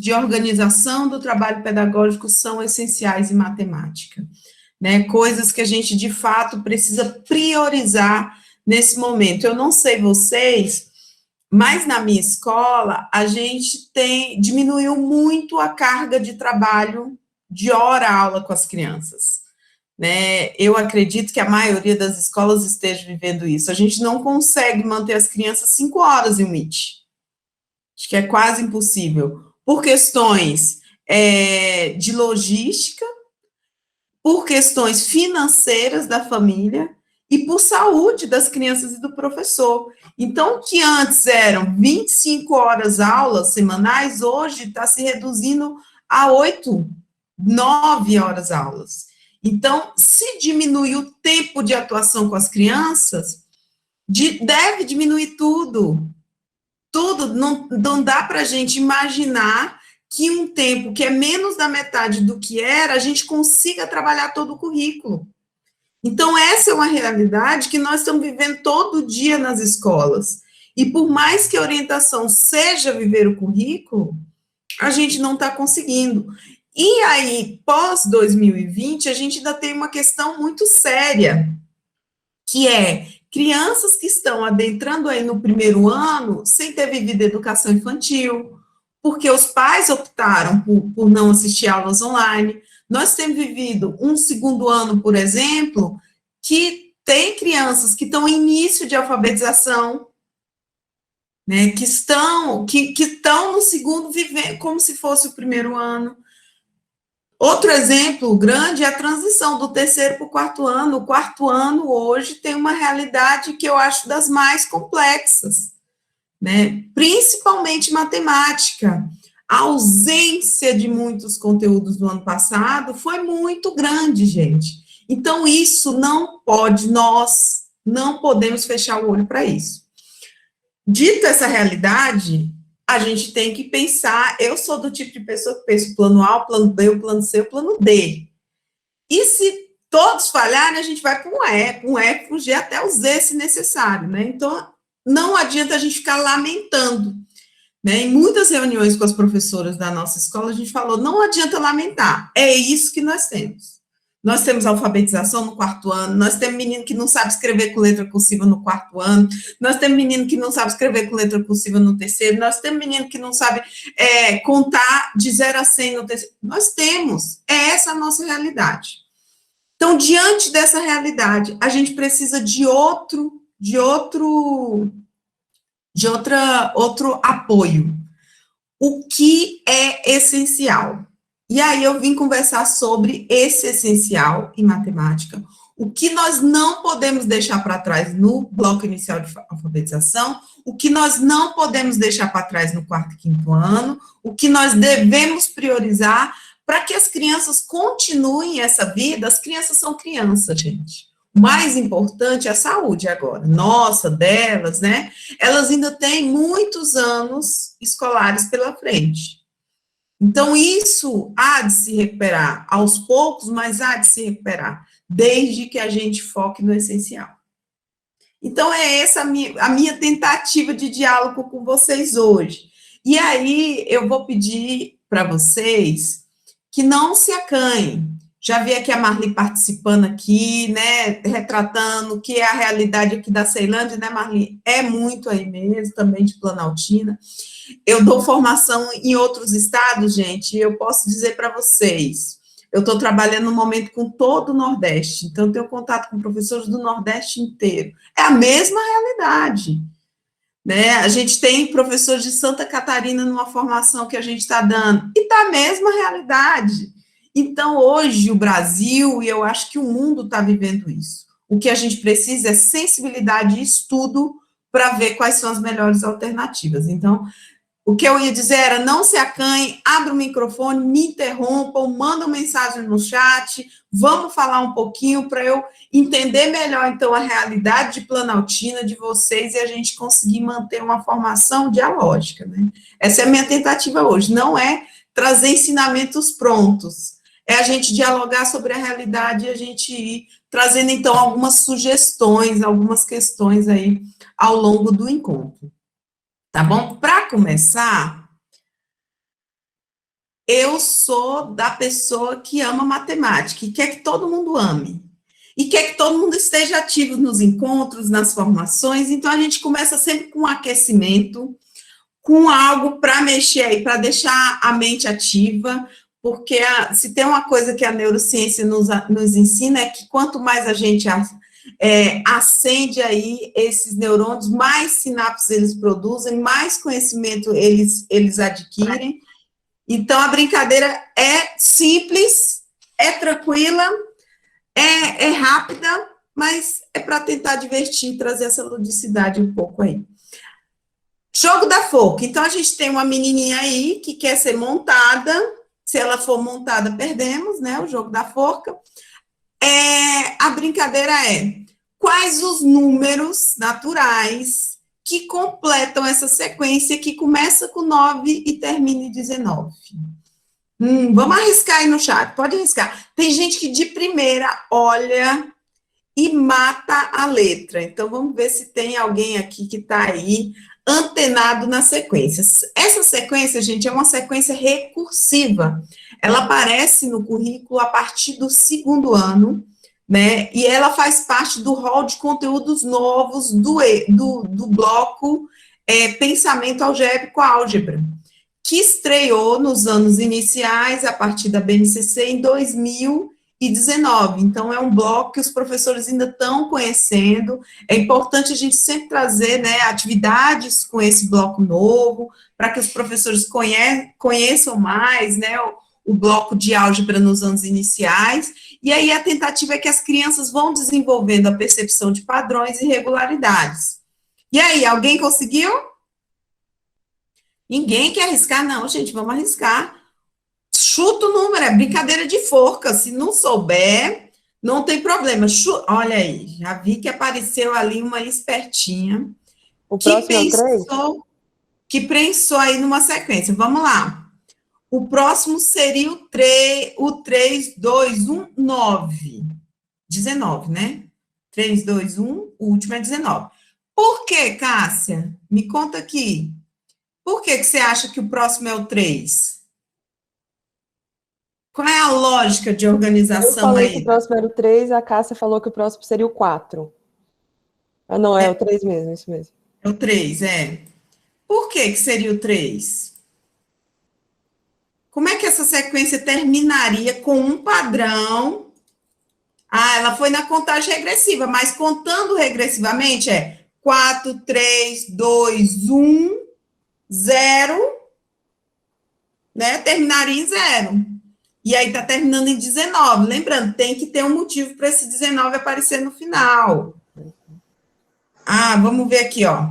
de organização do trabalho pedagógico são essenciais em matemática, né? Coisas que a gente, de fato, precisa priorizar nesse momento. Eu não sei vocês, mas na minha escola, a gente diminuiu muito a carga de trabalho de hora-aula com as crianças, né? Eu acredito que a maioria das escolas esteja vivendo isso. A gente não consegue manter as crianças 5 horas em um Meet. Acho que é quase impossível, por questões de logística, por questões financeiras da família e por saúde das crianças e do professor. Então, que antes eram 25 horas aulas semanais, hoje está se reduzindo a 8, 9 horas aulas. Então, se diminuir o tempo de atuação com as crianças, deve diminuir tudo. Tudo, não dá para a gente imaginar que um tempo que é menos da metade do que era, a gente consiga trabalhar todo o currículo. Então, essa é uma realidade que nós estamos vivendo todo dia nas escolas. E por mais que a orientação seja viver o currículo, a gente não está conseguindo. E aí, pós-2020, a gente ainda tem uma questão muito séria, que é crianças que estão adentrando aí no primeiro ano sem ter vivido educação infantil, porque os pais optaram por não assistir aulas online. Nós temos vivido um segundo ano, por exemplo, que tem crianças que estão em início de alfabetização, né, que estão no segundo vivendo como se fosse o primeiro ano. Outro exemplo grande é a transição do terceiro para o quarto ano. O quarto ano, hoje, tem uma realidade que eu acho das mais complexas, né? Principalmente matemática. A ausência de muitos conteúdos do ano passado foi muito grande, gente. Então, isso não pode, nós não podemos fechar o olho para isso. Dita essa realidade, a gente tem que pensar, eu sou do tipo de pessoa que pensa o plano A, o plano B, o plano C, o plano D. E se todos falharem, a gente vai para um E, fugir até o Z, se necessário, né? Então, não adianta a gente ficar lamentando, né? Em muitas reuniões com as professoras da nossa escola, a gente falou, não adianta lamentar, é isso que nós temos. Nós temos alfabetização no quarto ano, nós temos menino que não sabe escrever com letra cursiva no quarto ano, nós temos menino que não sabe escrever com letra cursiva no terceiro, nós temos menino que não sabe contar de 0 a 100 no terceiro. Nós temos, essa a nossa realidade. Então, diante dessa realidade, a gente precisa de outro apoio. O que é essencial? E aí eu vim conversar sobre esse essencial em matemática, o que nós não podemos deixar para trás no bloco inicial de alfabetização, o que nós não podemos deixar para trás no quarto e quinto ano, o que nós devemos priorizar para que as crianças continuem essa vida. As crianças são crianças, gente. O mais importante é a saúde agora, nossa, delas, né? Elas ainda têm muitos anos escolares pela frente. Então, isso há de se recuperar aos poucos, mas há de se recuperar, desde que a gente foque no essencial. Então, é essa a minha tentativa de diálogo com vocês hoje. E aí, eu vou pedir para vocês que não se acanhem. Já vi aqui a Marli participando aqui, né, retratando que é a realidade aqui da Ceilândia, né, Marli? É muito aí mesmo, também de Planaltina. Eu dou formação em outros estados, gente, e eu posso dizer para vocês, eu estou trabalhando no momento com todo o Nordeste, então eu tenho contato com professores do Nordeste inteiro. É a mesma realidade, né? A gente tem professores de Santa Catarina numa formação que a gente está dando, e está a mesma realidade. Então, hoje, o Brasil, e eu acho que o mundo está vivendo isso. O que a gente precisa é sensibilidade e estudo para ver quais são as melhores alternativas. Então, o que eu ia dizer era, não se acanhe, abra o microfone, me interrompam, mandam mensagem no chat, vamos falar um pouquinho para eu entender melhor, então, a realidade de Planaltina, de vocês, e a gente conseguir manter uma formação dialógica, né? Essa é a minha tentativa hoje, não é trazer ensinamentos prontos, é a gente dialogar sobre a realidade e a gente ir trazendo, então, algumas sugestões, algumas questões aí ao longo do encontro. Tá bom? Para começar, eu sou da pessoa que ama matemática e quer que todo mundo ame. E quer que todo mundo esteja ativo nos encontros, nas formações. Então, a gente começa sempre com um aquecimento, com algo para mexer aí, para deixar a mente ativa, porque se tem uma coisa que a neurociência nos ensina é que quanto mais a gente acende aí esses neurônios, mais sinapses eles produzem, mais conhecimento eles adquirem. Então, a brincadeira é simples, é tranquila, é rápida, mas é para tentar divertir, trazer essa ludicidade um pouco aí. Jogo da forca. Então, a gente tem uma menininha aí que quer ser montada. Se ela for montada, perdemos, né? O jogo da forca. A brincadeira é: quais os números naturais que completam essa sequência que começa com 9 e termina em 19? Vamos arriscar aí no chat, pode arriscar. Tem gente que de primeira olha e mata a letra. Então, vamos ver se tem alguém aqui que está aí antenado nas sequências. Essa sequência, gente, é uma sequência recursiva. Ela aparece no currículo a partir do 2º ano, né? E ela faz parte do rol de conteúdos novos do bloco Pensamento Algébrico Álgebra, que estreou nos anos iniciais, a partir da BNCC, em 2019. Então, é um bloco que os professores ainda estão conhecendo. É importante a gente sempre trazer, né, atividades com esse bloco novo, para que os professores conheçam mais, né, o bloco de álgebra nos anos iniciais. E aí, a tentativa é que as crianças vão desenvolvendo a percepção de padrões e regularidades. E aí, alguém conseguiu? Ninguém quer arriscar? Não, gente, vamos arriscar. Chuta o número, é brincadeira de forca. Se não souber, não tem problema. Olha aí, já vi que apareceu ali uma espertinha. O próximo é o 3? Que pensou aí numa sequência. Vamos lá. O próximo seria o 3, 2, 1, 9. 19, né? 3, 2, 1, o último é 19. Por que, Cássia? Me conta aqui. Por que você acha que o próximo é o 3? Qual é a lógica de organização aí? Eu falei que o próximo era o 3, a Cássia falou que o próximo seria o 4. Ah, não, é o 3 mesmo, isso mesmo. É o 3, é. Por que seria o 3? Como é que essa sequência terminaria com um padrão? Ela foi na contagem regressiva, mas contando regressivamente é 4, 3, 2, 1, 0, né? Terminaria em 0. E aí tá terminando em 19. Lembrando, tem que ter um motivo para esse 19 aparecer no final. Vamos ver aqui, ó.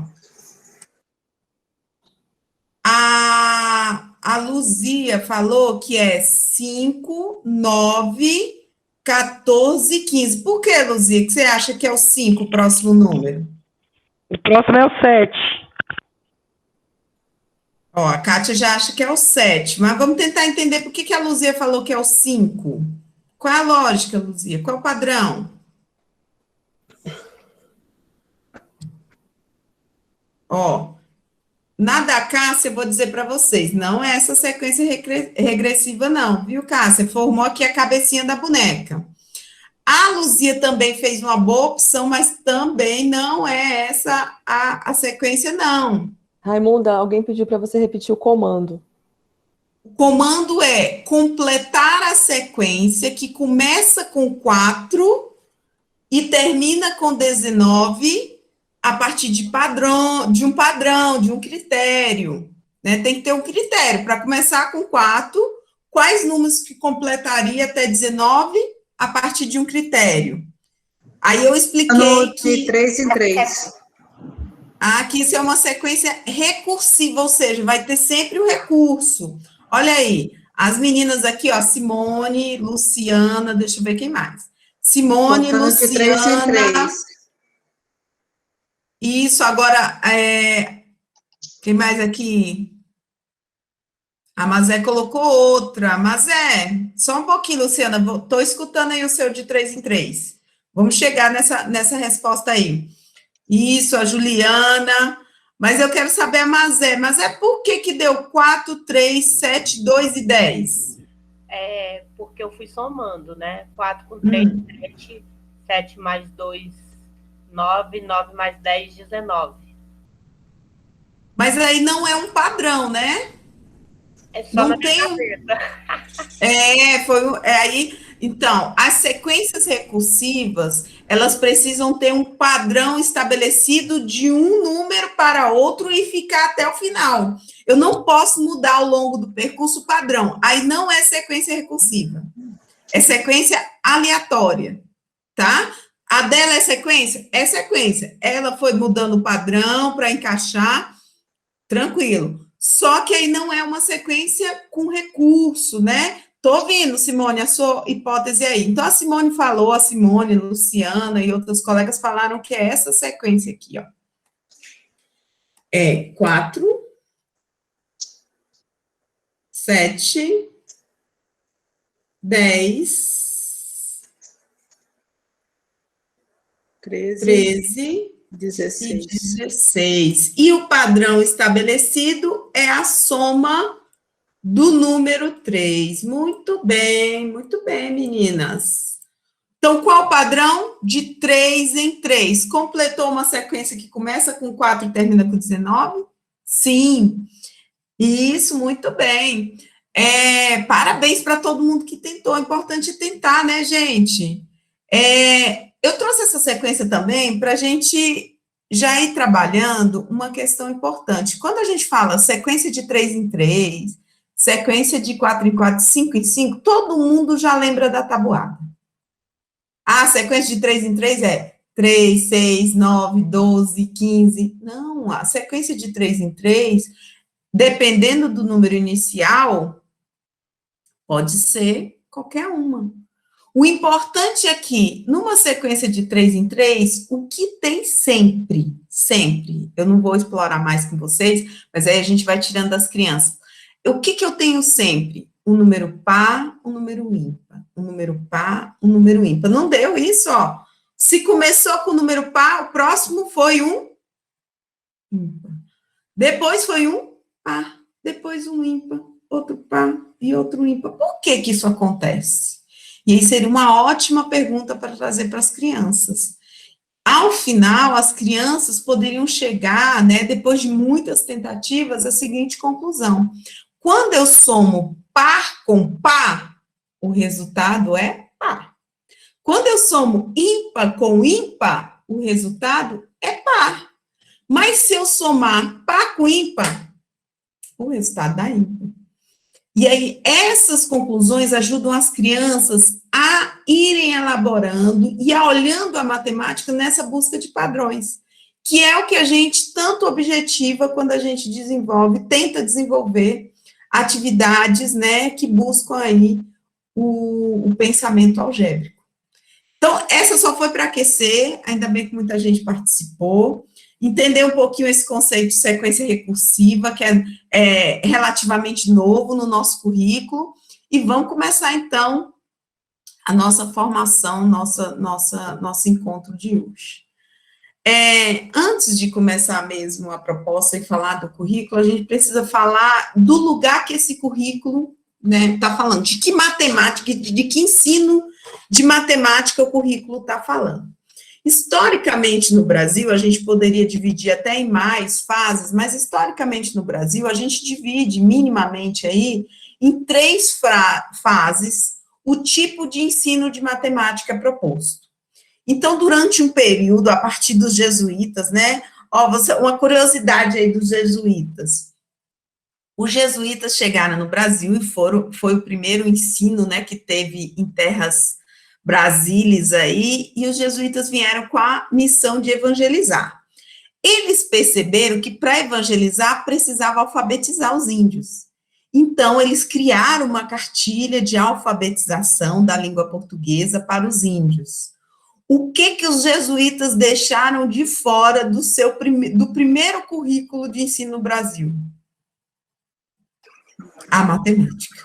A Luzia falou que é 5, 9, 14, 15. Por que, Luzia, que você acha que é o 5 o próximo número? O próximo é o 7. Ó, a Kátia já acha que é o 7, mas vamos tentar entender por que a Luzia falou que é o 5. Qual é a lógica, Luzia? Qual é o padrão? Ó, na da Cássia, eu vou dizer para vocês, não é essa sequência regressiva não, viu, Cássia? Formou aqui a cabecinha da boneca. A Luzia também fez uma boa opção, mas também não é essa a sequência, não. Raimunda, alguém pediu para você repetir o comando. O comando é completar a sequência que começa com 4 e termina com 19 a partir de de um critério. Né? Tem que ter um critério. Para começar com 4, quais números que completaria até 19 a partir de um critério? Aí eu expliquei que... De 3 em 3. Que isso é uma sequência recursiva, ou seja, vai ter sempre o recurso. Olha aí, as meninas aqui, ó, Simone, Luciana, deixa eu ver quem mais. Simone, Contando Luciana... de 3 em 3. Isso, agora, quem mais aqui? A Mazé colocou outra. Mazé, só um pouquinho, Luciana, estou escutando aí o seu de 3 em 3. Vamos chegar nessa resposta aí. Isso, a Juliana, Mas eu quero saber a Mazé. Mazé, por que deu 4, 3, 7, 2 e 10? Porque eu fui somando, né? 4 com 3, 7. 7 mais 2, 9. 9 mais 10, 19. Mas aí não é um padrão, né? É só Não na minha tem cabeça. aí. Então, as sequências recursivas, elas precisam ter um padrão estabelecido de um número para outro e ficar até o final. Eu não posso mudar ao longo do percurso padrão. Aí não é sequência recursiva. É sequência aleatória, tá? A dela é sequência? É sequência. Ela foi mudando o padrão para encaixar, tranquilo. Só que aí não é uma sequência com recurso, né? Tô ouvindo, Simone, a sua hipótese aí. Então, a Simone falou, a Simone, Luciana e outros colegas falaram que é essa sequência aqui, ó. É 4, 7, 10, 13 e 16. E o padrão estabelecido é a soma do número 3. Muito bem, meninas. Então, qual o padrão? De 3 em 3. Completou uma sequência que começa com 4 e termina com 19? Sim. Isso, muito bem. Parabéns para todo mundo que tentou. É importante tentar, né, gente? Eu trouxe essa sequência também para a gente já ir trabalhando uma questão importante. Quando a gente fala sequência de 3 em 3, sequência de 4 em 4, 5 em 5, todo mundo já lembra da tabuada. A sequência de 3 em 3 é 3, 6, 9, 12, 15. Não, a sequência de 3 em 3, dependendo do número inicial, pode ser qualquer uma. O importante é que, numa sequência de 3 em 3, o que tem sempre, eu não vou explorar mais com vocês, mas aí a gente vai tirando das crianças. O que eu tenho sempre? Um número par, um número ímpar. Um número par, um número ímpar. Não deu isso, ó. Se começou com o número par, o próximo foi um ímpar. Depois foi um par, depois um ímpar, outro par e outro ímpar. Por que isso acontece? E aí seria uma ótima pergunta para trazer para as crianças. Ao final, as crianças poderiam chegar, né, depois de muitas tentativas, à seguinte conclusão: quando eu somo par com par, o resultado é par. Quando eu somo ímpar com ímpar, o resultado é par. Mas se eu somar par com ímpar, o resultado dá ímpar. E aí, essas conclusões ajudam as crianças a irem elaborando e a olhando a matemática nessa busca de padrões, que é o que a gente tanto objetiva quando a gente tenta desenvolver atividades, né, que buscam aí o pensamento algébrico. Então, essa só foi para aquecer, ainda bem que muita gente participou, entender um pouquinho esse conceito de sequência recursiva, que é relativamente novo no nosso currículo, e vamos começar, então, a nossa formação, nosso encontro de hoje. Antes de começar mesmo a proposta e falar do currículo, a gente precisa falar do lugar que esse currículo, né, está falando, de que matemática, de que ensino de matemática o currículo está falando. Historicamente, no Brasil, a gente poderia dividir até em mais fases, mas historicamente no Brasil, a gente divide minimamente aí em 3 fases o tipo de ensino de matemática proposto. Então, durante um período, a partir dos jesuítas, né, uma curiosidade aí dos jesuítas. Os jesuítas chegaram no Brasil e foi o primeiro ensino, né, que teve em terras brasílias aí, e os jesuítas vieram com a missão de evangelizar. Eles perceberam que para evangelizar precisava alfabetizar os índios. Então, eles criaram uma cartilha de alfabetização da língua portuguesa para os índios. O que os jesuítas deixaram de fora do primeiro currículo de ensino no Brasil? A matemática.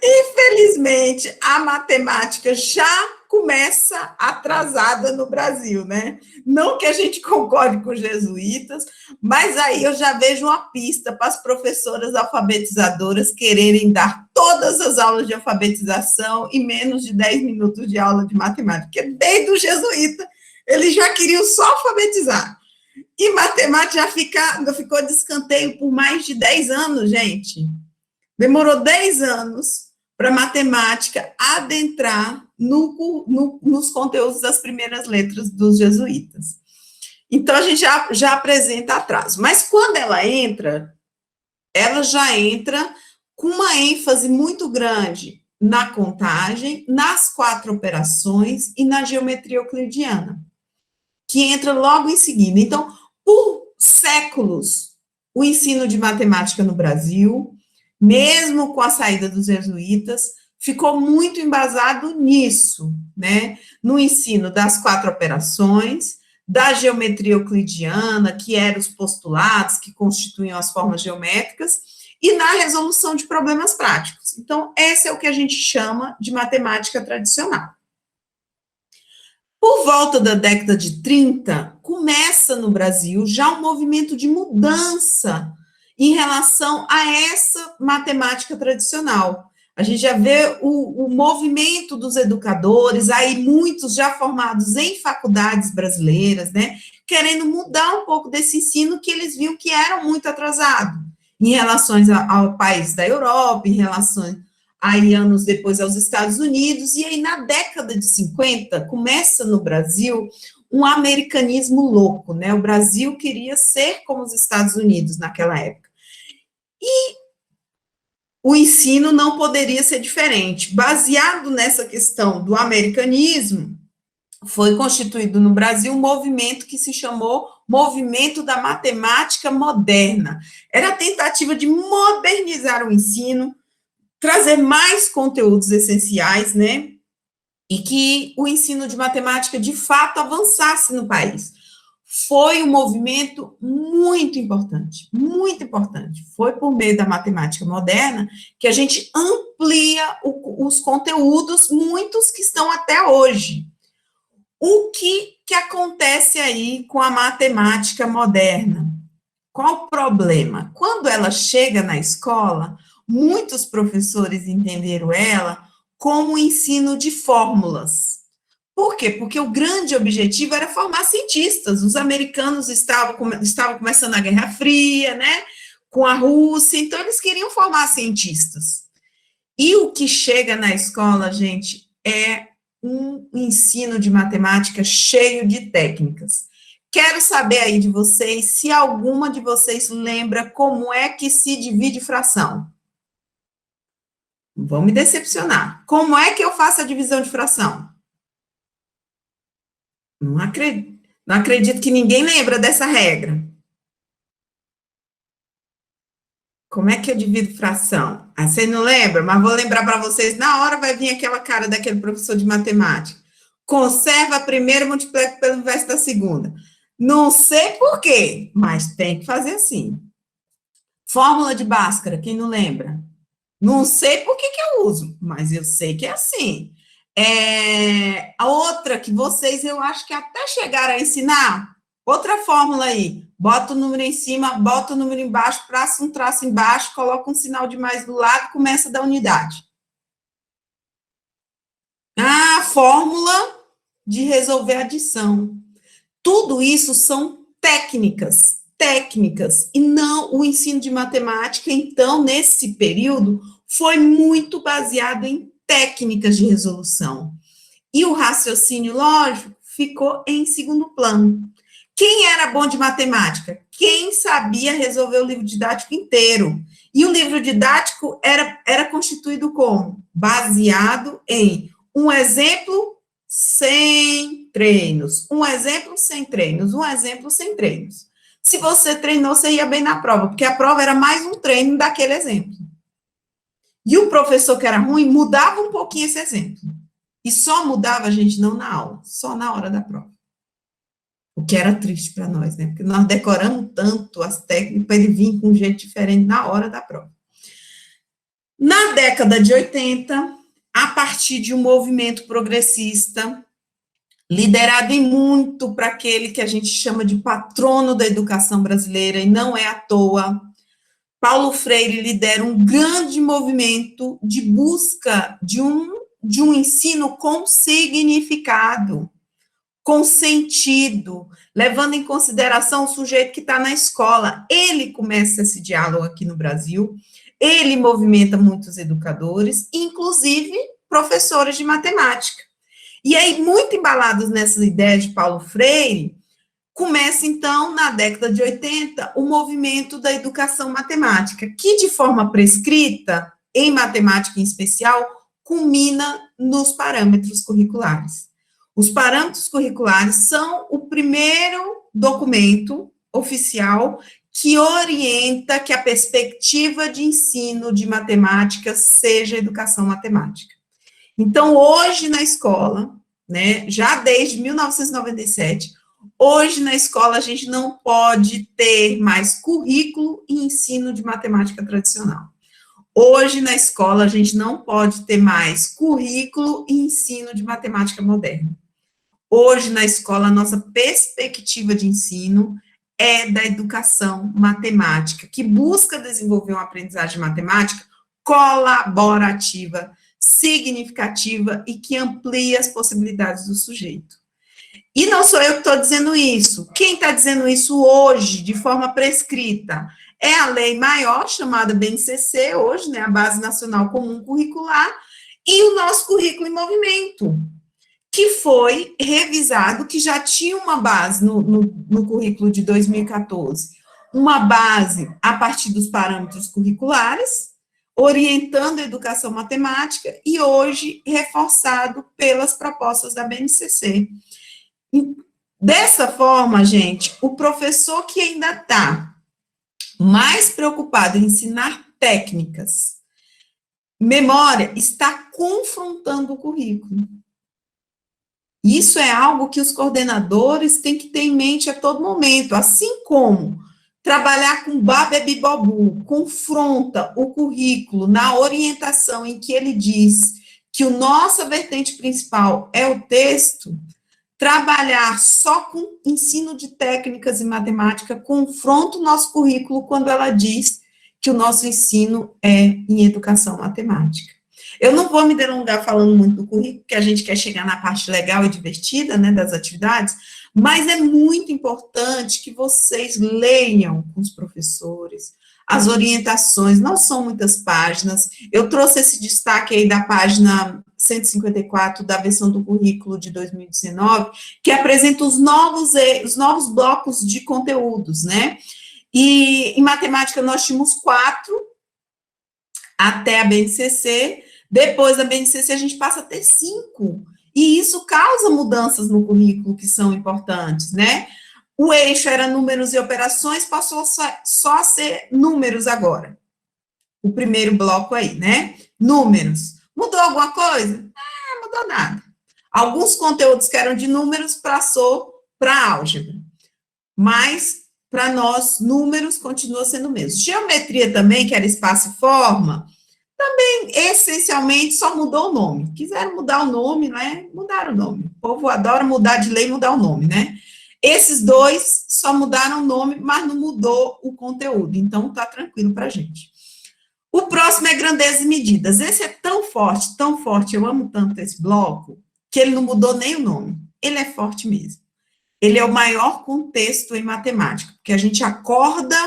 Infelizmente, a matemática já começa atrasada no Brasil, né? Não que a gente concorde com os jesuítas, mas aí eu já vejo uma pista para as professoras alfabetizadoras quererem dar todas as aulas de alfabetização em menos de 10 minutos de aula de matemática, porque desde o jesuíta eles já queriam só alfabetizar. E matemática já ficou de escanteio por mais de 10 anos, gente. Demorou 10 anos para matemática adentrar nos conteúdos das primeiras letras dos jesuítas. Então, a gente já apresenta atraso. Mas quando ela já entra com uma ênfase muito grande na contagem, nas 4 operações e na geometria euclidiana, que entra logo em seguida. Então, por séculos, o ensino de matemática no Brasil, mesmo com a saída dos jesuítas, ficou muito embasado nisso, né? No ensino das 4 operações, da geometria euclidiana, que eram os postulados que constituíam as formas geométricas, e na resolução de problemas práticos. Então, esse é o que a gente chama de matemática tradicional. Por volta da década de 30, começa no Brasil já um movimento de mudança em relação a essa matemática tradicional. A gente já vê o movimento dos educadores, aí muitos já formados em faculdades brasileiras, né, querendo mudar um pouco desse ensino que eles viam que era muito atrasado, em relação ao país da Europa, em relação, aí anos depois, aos Estados Unidos, e aí na década de 50, começa no Brasil um americanismo louco, né, o Brasil queria ser como os Estados Unidos naquela época. E o ensino não poderia ser diferente. Baseado nessa questão do americanismo, foi constituído no Brasil um movimento que se chamou Movimento da Matemática Moderna. Era a tentativa de modernizar o ensino, trazer mais conteúdos essenciais, né? E que o ensino de matemática, de fato, avançasse no país. Foi um movimento muito importante, muito importante. Foi por meio da matemática moderna que a gente amplia os conteúdos, muitos que estão até hoje. O que acontece aí com a matemática moderna? Qual o problema? Quando ela chega na escola, muitos professores entenderam ela como um ensino de fórmulas. Por quê? Porque o grande objetivo era formar cientistas. Os americanos estavam começando a Guerra Fria, né, com a Rússia, então eles queriam formar cientistas. E o que chega na escola, gente, é um ensino de matemática cheio de técnicas. Quero saber aí de vocês, se alguma de vocês lembra como é que se divide fração. Vão me decepcionar. Como é que eu faço a divisão de fração? Não acredito que ninguém lembra dessa regra. Como é que eu divido fração? Ah, vocês não lembram? Mas vou lembrar para vocês, na hora vai vir aquela cara daquele professor de matemática. Conserva a primeira, multiplica pelo inverso da segunda. Não sei por quê, mas tem que fazer assim. Fórmula de Bhaskara, quem não lembra? Não sei por que eu uso, mas eu sei que é assim. A outra que vocês, eu acho que até chegaram a ensinar, outra fórmula aí, bota o número em cima, bota o número embaixo, traça um traço embaixo, coloca um sinal de mais do lado, começa da unidade. A fórmula de resolver adição. Tudo isso são técnicas, e não o ensino de matemática, então, nesse período, foi muito baseado em técnicas de resolução. E o raciocínio lógico ficou em segundo plano. Quem era bom de matemática? Quem sabia resolver o livro didático inteiro. E o livro didático era constituído como? Baseado em um exemplo sem treinos, um exemplo sem treinos, um exemplo sem treinos. Se você treinou, você ia bem na prova, porque a prova era mais um treino daquele exemplo. E o professor que era ruim mudava um pouquinho esse exemplo. E só mudava, gente, não na aula, só na hora da prova. O que era triste para nós, né? Porque nós decoramos tanto as técnicas para ele vir com um jeito diferente na hora da prova. Na década de 80, a partir de um movimento progressista, liderado em muito para aquele que a gente chama de patrono da educação brasileira, e não é à toa, Paulo Freire lidera um grande movimento de busca de um ensino com significado, com sentido, levando em consideração o sujeito que está na escola. Ele começa esse diálogo aqui no Brasil, ele movimenta muitos educadores, inclusive professores de matemática. E aí, muito embalados nessa ideia de Paulo Freire, começa, então, na década de 80, o movimento da educação matemática, que, de forma prescrita, em matemática em especial, culmina nos parâmetros curriculares. Os parâmetros curriculares são o primeiro documento oficial que orienta que a perspectiva de ensino de matemática seja educação matemática. Então, hoje na escola, né, já desde 1997, hoje na escola a gente não pode ter mais currículo e ensino de matemática tradicional. Hoje na escola a gente não pode ter mais currículo e ensino de matemática moderna. Hoje na escola a nossa perspectiva de ensino é da educação matemática, que busca desenvolver uma aprendizagem matemática colaborativa, significativa e que amplia as possibilidades do sujeito. E não sou eu que estou dizendo isso. Quem está dizendo isso hoje, de forma prescrita, é a lei maior, chamada BNCC, hoje, né, a Base Nacional Comum Curricular, e o nosso currículo em movimento, que foi revisado, que já tinha uma base no currículo de 2014, uma base a partir dos parâmetros curriculares, orientando a educação matemática, e hoje reforçado pelas propostas da BNCC. Dessa forma, gente, o professor que ainda está mais preocupado em ensinar técnicas, memória, está confrontando o currículo. Isso é algo que os coordenadores têm que ter em mente a todo momento, assim como trabalhar com Babebibobu confronta o currículo na orientação em que ele diz que a nossa vertente principal é o texto. Trabalhar só com ensino de técnicas em matemática confronta o nosso currículo quando ela diz que o nosso ensino é em educação matemática. Eu não vou me delongar falando muito do currículo, porque a gente quer chegar na parte legal e divertida, né, das atividades, mas é muito importante que vocês leiam com os professores, as orientações, não são muitas páginas. Eu trouxe esse destaque aí da página 154 da versão do currículo de 2019, que apresenta os novos blocos de conteúdos, né? E em matemática nós tínhamos 4 até a BNCC, depois da BNCC a gente passa a ter 5, e isso causa mudanças no currículo que são importantes, né? O eixo era números e operações, passou só a ser números agora. O primeiro bloco aí, né? Números. Mudou alguma coisa? Não mudou nada. Alguns conteúdos que eram de números passou para álgebra. Mas, para nós, números continua sendo o mesmo. Geometria também, que era espaço e forma, também, essencialmente, só mudou o nome. Quiseram mudar o nome, né? Mudaram o nome. O povo adora mudar de lei e mudar o nome, né? Esses dois só mudaram o nome, mas não mudou o conteúdo. Então, tá tranquilo para a gente. O próximo é grandeza e medidas. Esse é tão forte, eu amo tanto esse bloco, que ele não mudou nem o nome. Ele é forte mesmo. Ele é o maior contexto em matemática, porque a gente acorda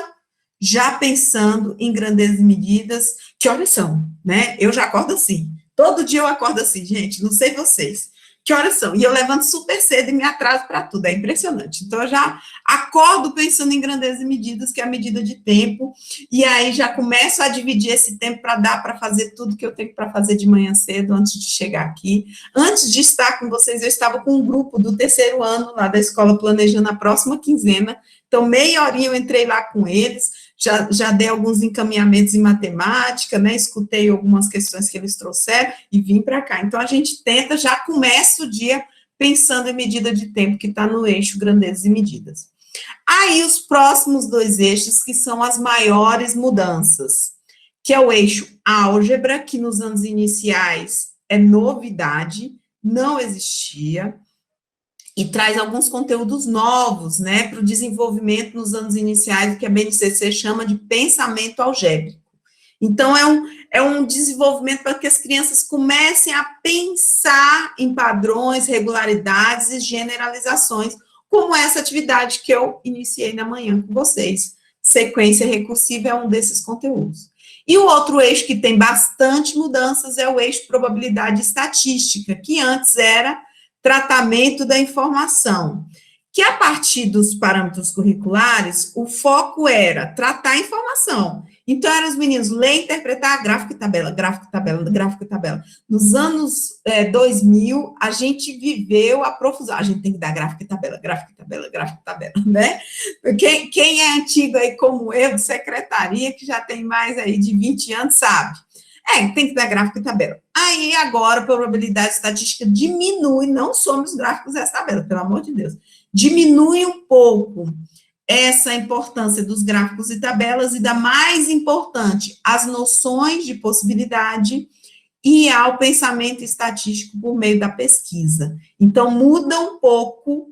já pensando em grandeza e medidas. Que horas são, né? Eu já acordo assim. Todo dia eu acordo assim, gente, não sei vocês. Que horas são? E eu levanto super cedo e me atraso para tudo, é impressionante. Então, eu já acordo pensando em grandeza e medidas, que é a medida de tempo, e aí já começo a dividir esse tempo para dar para fazer tudo que eu tenho para fazer de manhã cedo, antes de chegar aqui. Antes de estar com vocês, eu estava com um grupo do 3º ano, lá da escola, planejando a próxima quinzena, então, meia horinha eu entrei lá com eles, já dei alguns encaminhamentos em matemática, né, escutei algumas questões que eles trouxeram e vim para cá. Então, a gente tenta, já começa o dia pensando em medida de tempo, que está no eixo grandezas e medidas. Aí, os próximos 2 eixos, que são as maiores mudanças, que é o eixo álgebra, que nos anos iniciais é novidade, não existia, e traz alguns conteúdos novos, né, para o desenvolvimento nos anos iniciais, do que a BNCC chama de pensamento algébrico. Então, é um desenvolvimento para que as crianças comecem a pensar em padrões, regularidades e generalizações, como essa atividade que eu iniciei na manhã com vocês. Sequência recursiva é um desses conteúdos. E o outro eixo que tem bastante mudanças é o eixo probabilidade estatística, que antes era tratamento da informação, que a partir dos parâmetros curriculares, o foco era tratar a informação. Então, eram os meninos ler, interpretar, gráfico e tabela, gráfico e tabela, gráfico e tabela. Nos anos 2000, a gente viveu a profusão. A gente tem que dar gráfico e tabela, gráfico e tabela, gráfico e tabela, né? Quem é antigo aí como eu, de secretaria, que já tem mais aí de 20 anos, sabe. Tem que dar gráfico e tabela. Aí, agora, a probabilidade estatística diminui, não somos gráficos dessa tabela, pelo amor de Deus. Diminui um pouco essa importância dos gráficos e tabelas e dá mais importante as noções de possibilidade e ao pensamento estatístico por meio da pesquisa. Então, muda um pouco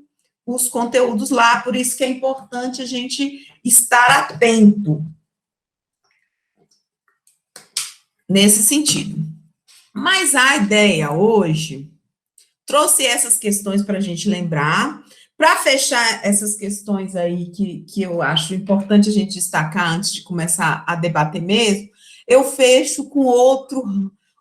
os conteúdos lá, por isso que é importante a gente estar atento nesse sentido. Mas a ideia hoje trouxe essas questões para a gente lembrar. Para fechar essas questões aí que eu acho importante a gente destacar antes de começar a debater mesmo, eu fecho com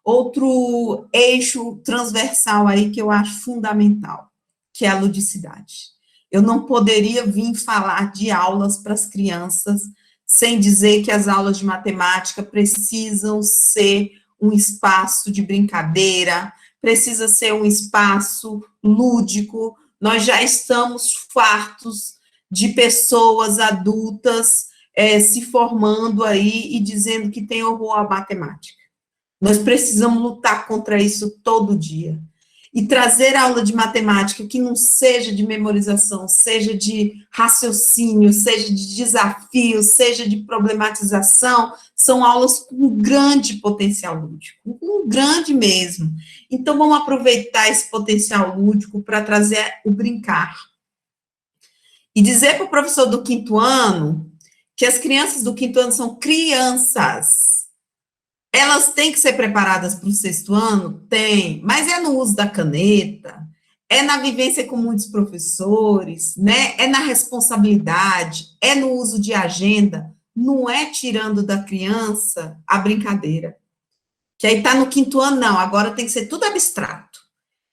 outro eixo transversal aí que eu acho fundamental, que é a ludicidade. Eu não poderia vir falar de aulas para as crianças sem dizer que as aulas de matemática precisam ser um espaço de brincadeira, precisa ser um espaço lúdico. Nós já estamos fartos de pessoas adultas se formando aí e dizendo que tem horror à matemática. Nós precisamos lutar contra isso todo dia. E trazer aula de matemática que não seja de memorização, seja de raciocínio, seja de desafio, seja de problematização, são aulas com grande potencial lúdico, um grande mesmo. Então, vamos aproveitar esse potencial lúdico para trazer o brincar. E dizer para o professor do 5º ano que as crianças do 5º ano são crianças. Elas têm que ser preparadas para o 6º ano? Tem, mas é no uso da caneta, é na vivência com muitos professores, né? É na responsabilidade, é no uso de agenda, não é tirando da criança a brincadeira. Que aí está no 5º ano, não, agora tem que ser tudo abstrato.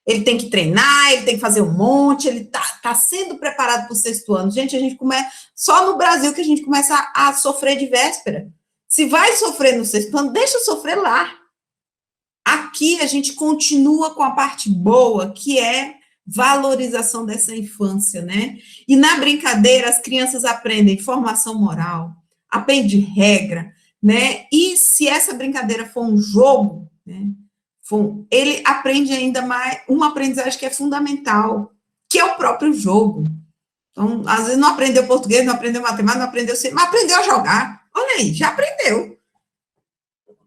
Ele tem que treinar, ele tem que fazer um monte, ele tá sendo preparado para o 6º ano. Gente, a gente começa, só no Brasil que a gente começa a sofrer de véspera. Se vai sofrer no 6º ano, deixa eu sofrer lá. Aqui a gente continua com a parte boa, que é valorização dessa infância, né? E na brincadeira, as crianças aprendem formação moral, aprendem regra, né? E se essa brincadeira for um jogo, né? Ele aprende ainda mais, uma aprendizagem que é fundamental, que é o próprio jogo. Então, às vezes não aprendeu português, não aprendeu matemática, não aprendeu ciência, mas aprendeu a jogar. Olha aí, já aprendeu.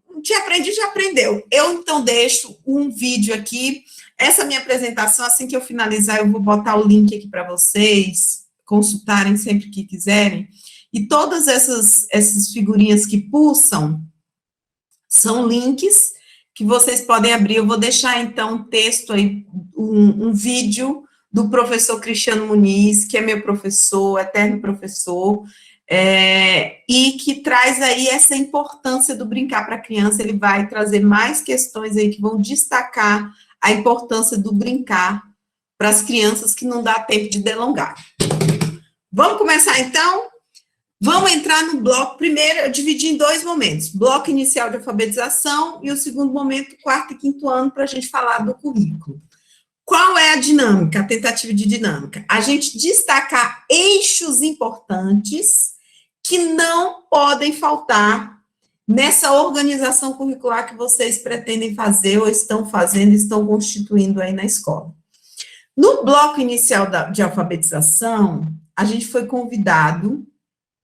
Não tinha aprendido, já aprendeu. Eu, então, deixo um vídeo aqui. Essa minha apresentação, assim que eu finalizar, eu vou botar o link aqui para vocês consultarem sempre que quiserem. E todas essas figurinhas que pulsam são links que vocês podem abrir. Eu vou deixar, então, um texto aí, um vídeo do professor Cristiano Muniz, que é meu professor, eterno professor, e que traz aí essa importância do brincar para a criança. Ele vai trazer mais questões aí que vão destacar a importância do brincar para as crianças, que não dá tempo de delongar. Vamos começar, então? Vamos entrar no bloco, primeiro eu dividi em 2 momentos, bloco inicial de alfabetização e o segundo momento, 4º e 5º ano, para a gente falar do currículo. Qual é a dinâmica, a tentativa de dinâmica? A gente destacar eixos importantes que não podem faltar nessa organização curricular que vocês pretendem fazer ou estão fazendo, estão constituindo aí na escola. No bloco inicial de alfabetização, a gente foi convidado,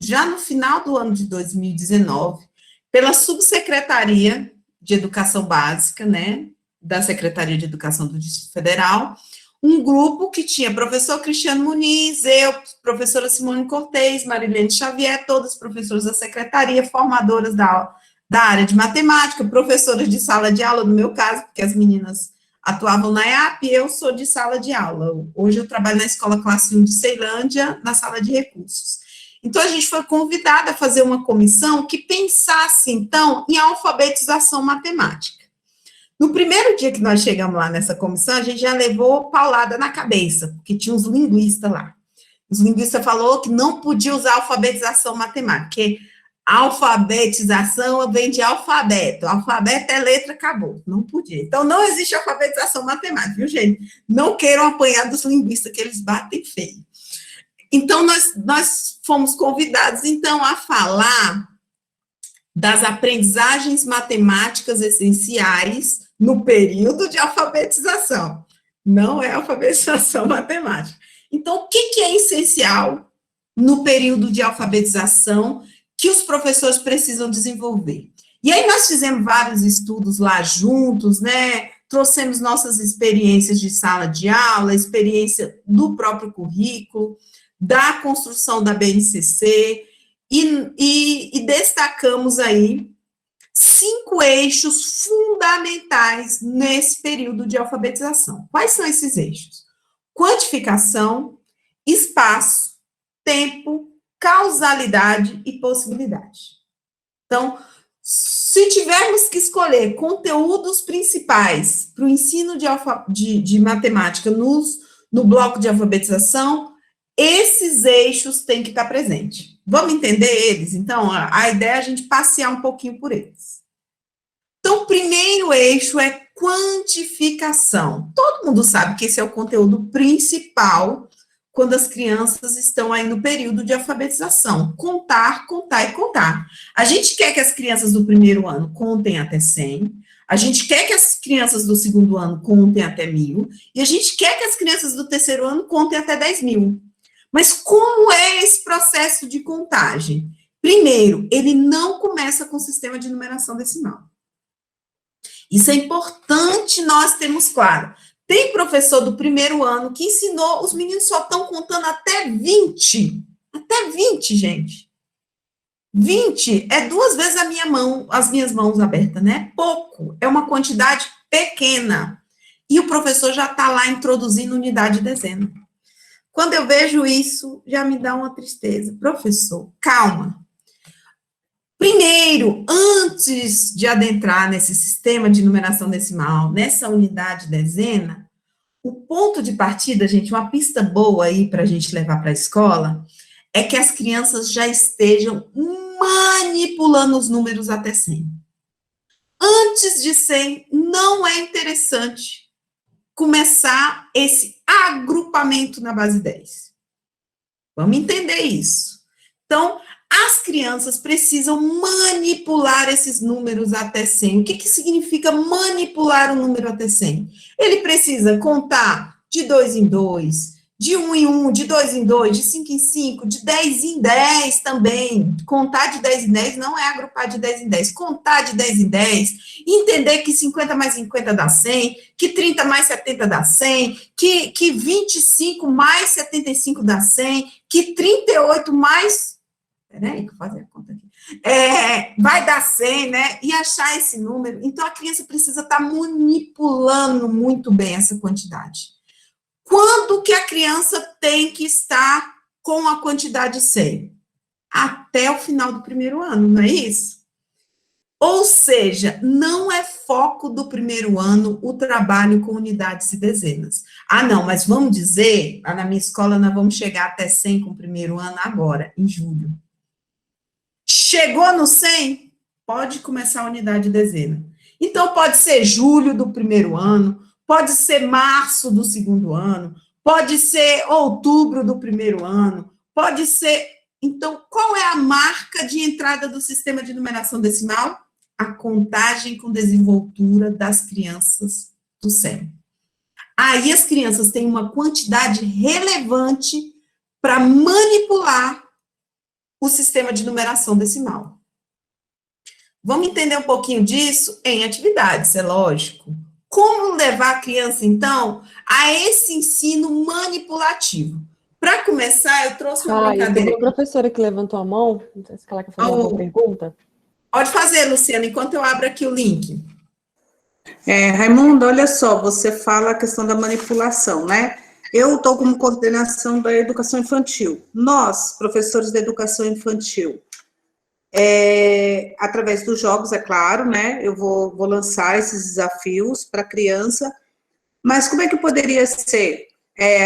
já no final do ano de 2019, pela Subsecretaria de Educação Básica, né, da Secretaria de Educação do Distrito Federal, um grupo que tinha professor Cristiano Muniz, eu, professora Simone Cortez, Marilene Xavier, todas professoras da secretaria, formadoras da área de matemática, professoras de sala de aula, no meu caso, porque as meninas atuavam na EAP, eu sou de sala de aula. Hoje eu trabalho na Escola Classe 1 de Ceilândia, na sala de recursos. Então, a gente foi convidada a fazer uma comissão que pensasse, então, em alfabetização matemática. No primeiro dia que nós chegamos lá nessa comissão, a gente já levou paulada na cabeça, porque tinha uns linguistas lá. Os linguistas falaram que não podia usar alfabetização matemática, porque alfabetização vem de alfabeto. Alfabeto é letra, acabou. Não podia. Então, não existe alfabetização matemática, viu, gente? Não queiram apanhar dos linguistas, que eles batem feio. Então, nós fomos convidados, então, a falar das aprendizagens matemáticas essenciais no período de alfabetização. Não é alfabetização matemática. Então, o que é essencial no período de alfabetização que os professores precisam desenvolver? E aí nós fizemos vários estudos lá juntos, né? Trouxemos nossas experiências de sala de aula, experiência do próprio currículo, da construção da BNCC, e destacamos aí 5 eixos fundamentais nesse período de alfabetização. Quais são esses eixos? Quantificação, espaço, tempo, causalidade e possibilidade. Então, se tivermos que escolher conteúdos principais para o ensino de matemática no bloco de alfabetização, esses eixos têm que estar presentes. Vamos entender eles? Então, a ideia é a gente passear um pouquinho por eles. Então, o primeiro eixo é quantificação. Todo mundo sabe que esse é o conteúdo principal quando as crianças estão aí no período de alfabetização. Contar, contar e contar. A gente quer que as crianças do primeiro ano contem até 100, a gente quer que as crianças do segundo ano contem até 1000, e a gente quer que as crianças do terceiro ano contem até 10.000. Mas como é esse processo de contagem? Primeiro, ele não começa com o sistema de numeração decimal. Isso é importante nós termos claro. Tem professor do primeiro ano que ensinou, os meninos só estão contando até 20. Até 20, gente. 20 é 2 vezes as minhas mãos abertas, né? Pouco. É uma quantidade pequena. E o professor já está lá introduzindo unidade de dezena. Quando eu vejo isso, já me dá uma tristeza. Professor, calma. Primeiro, antes de adentrar nesse sistema de numeração decimal, nessa unidade de dezena, o ponto de partida, gente, uma pista boa aí para a gente levar para a escola, é que as crianças já estejam manipulando os números até 100. Antes de 100, não é interessante começar esse agrupamento na base 10. Vamos entender isso. Então, as crianças precisam manipular esses números até 100. O que significa manipular o número até 100? Ele precisa contar de 2 em 2, de 1 em 1, de 2 em 2, de 5 em 5, de 10 em 10 também. Contar de 10 em 10 não é agrupar de 10 em 10. Contar de 10 em 10, entender que 50 mais 50 dá 100, que 30 mais 70 dá 100, que 25 mais 75 dá 100, que 38 mais... Peraí, que eu vou fazer a conta aqui. Vai dar 100, né? E achar esse número. Então, a criança precisa estar manipulando muito bem essa quantidade. Quando que a criança tem que estar com a quantidade 100? Até o final do primeiro ano, não é isso? Ou seja, não é foco do primeiro ano o trabalho com unidades e dezenas. Ah, não, mas vamos dizer, lá na minha escola nós vamos chegar até 100 com o primeiro ano agora, em julho. Chegou no 100? Pode começar a unidade de dezena. Então, pode ser julho do primeiro ano, pode ser março do segundo ano, pode ser outubro do primeiro ano, pode ser... Então, qual é a marca de entrada do sistema de numeração decimal? A contagem com desenvoltura das crianças do 100. Aí as crianças têm uma quantidade relevante para manipular o sistema de numeração decimal. Vamos entender um pouquinho disso em atividades, é lógico. Como levar a criança, então, a esse ensino manipulativo? Para começar, eu trouxe uma Ah, e tem brincadeira. uma professora que levantou a mão, não sei se ela quer fazer alguma pergunta. Pode fazer, Luciana, enquanto eu abro aqui o link. Raimundo, olha só, você fala a questão da manipulação, né? Eu estou como coordenação da educação infantil. Nós, professores da educação infantil, através dos jogos, é claro, né? Eu vou lançar esses desafios para a criança, mas como é que poderia ser?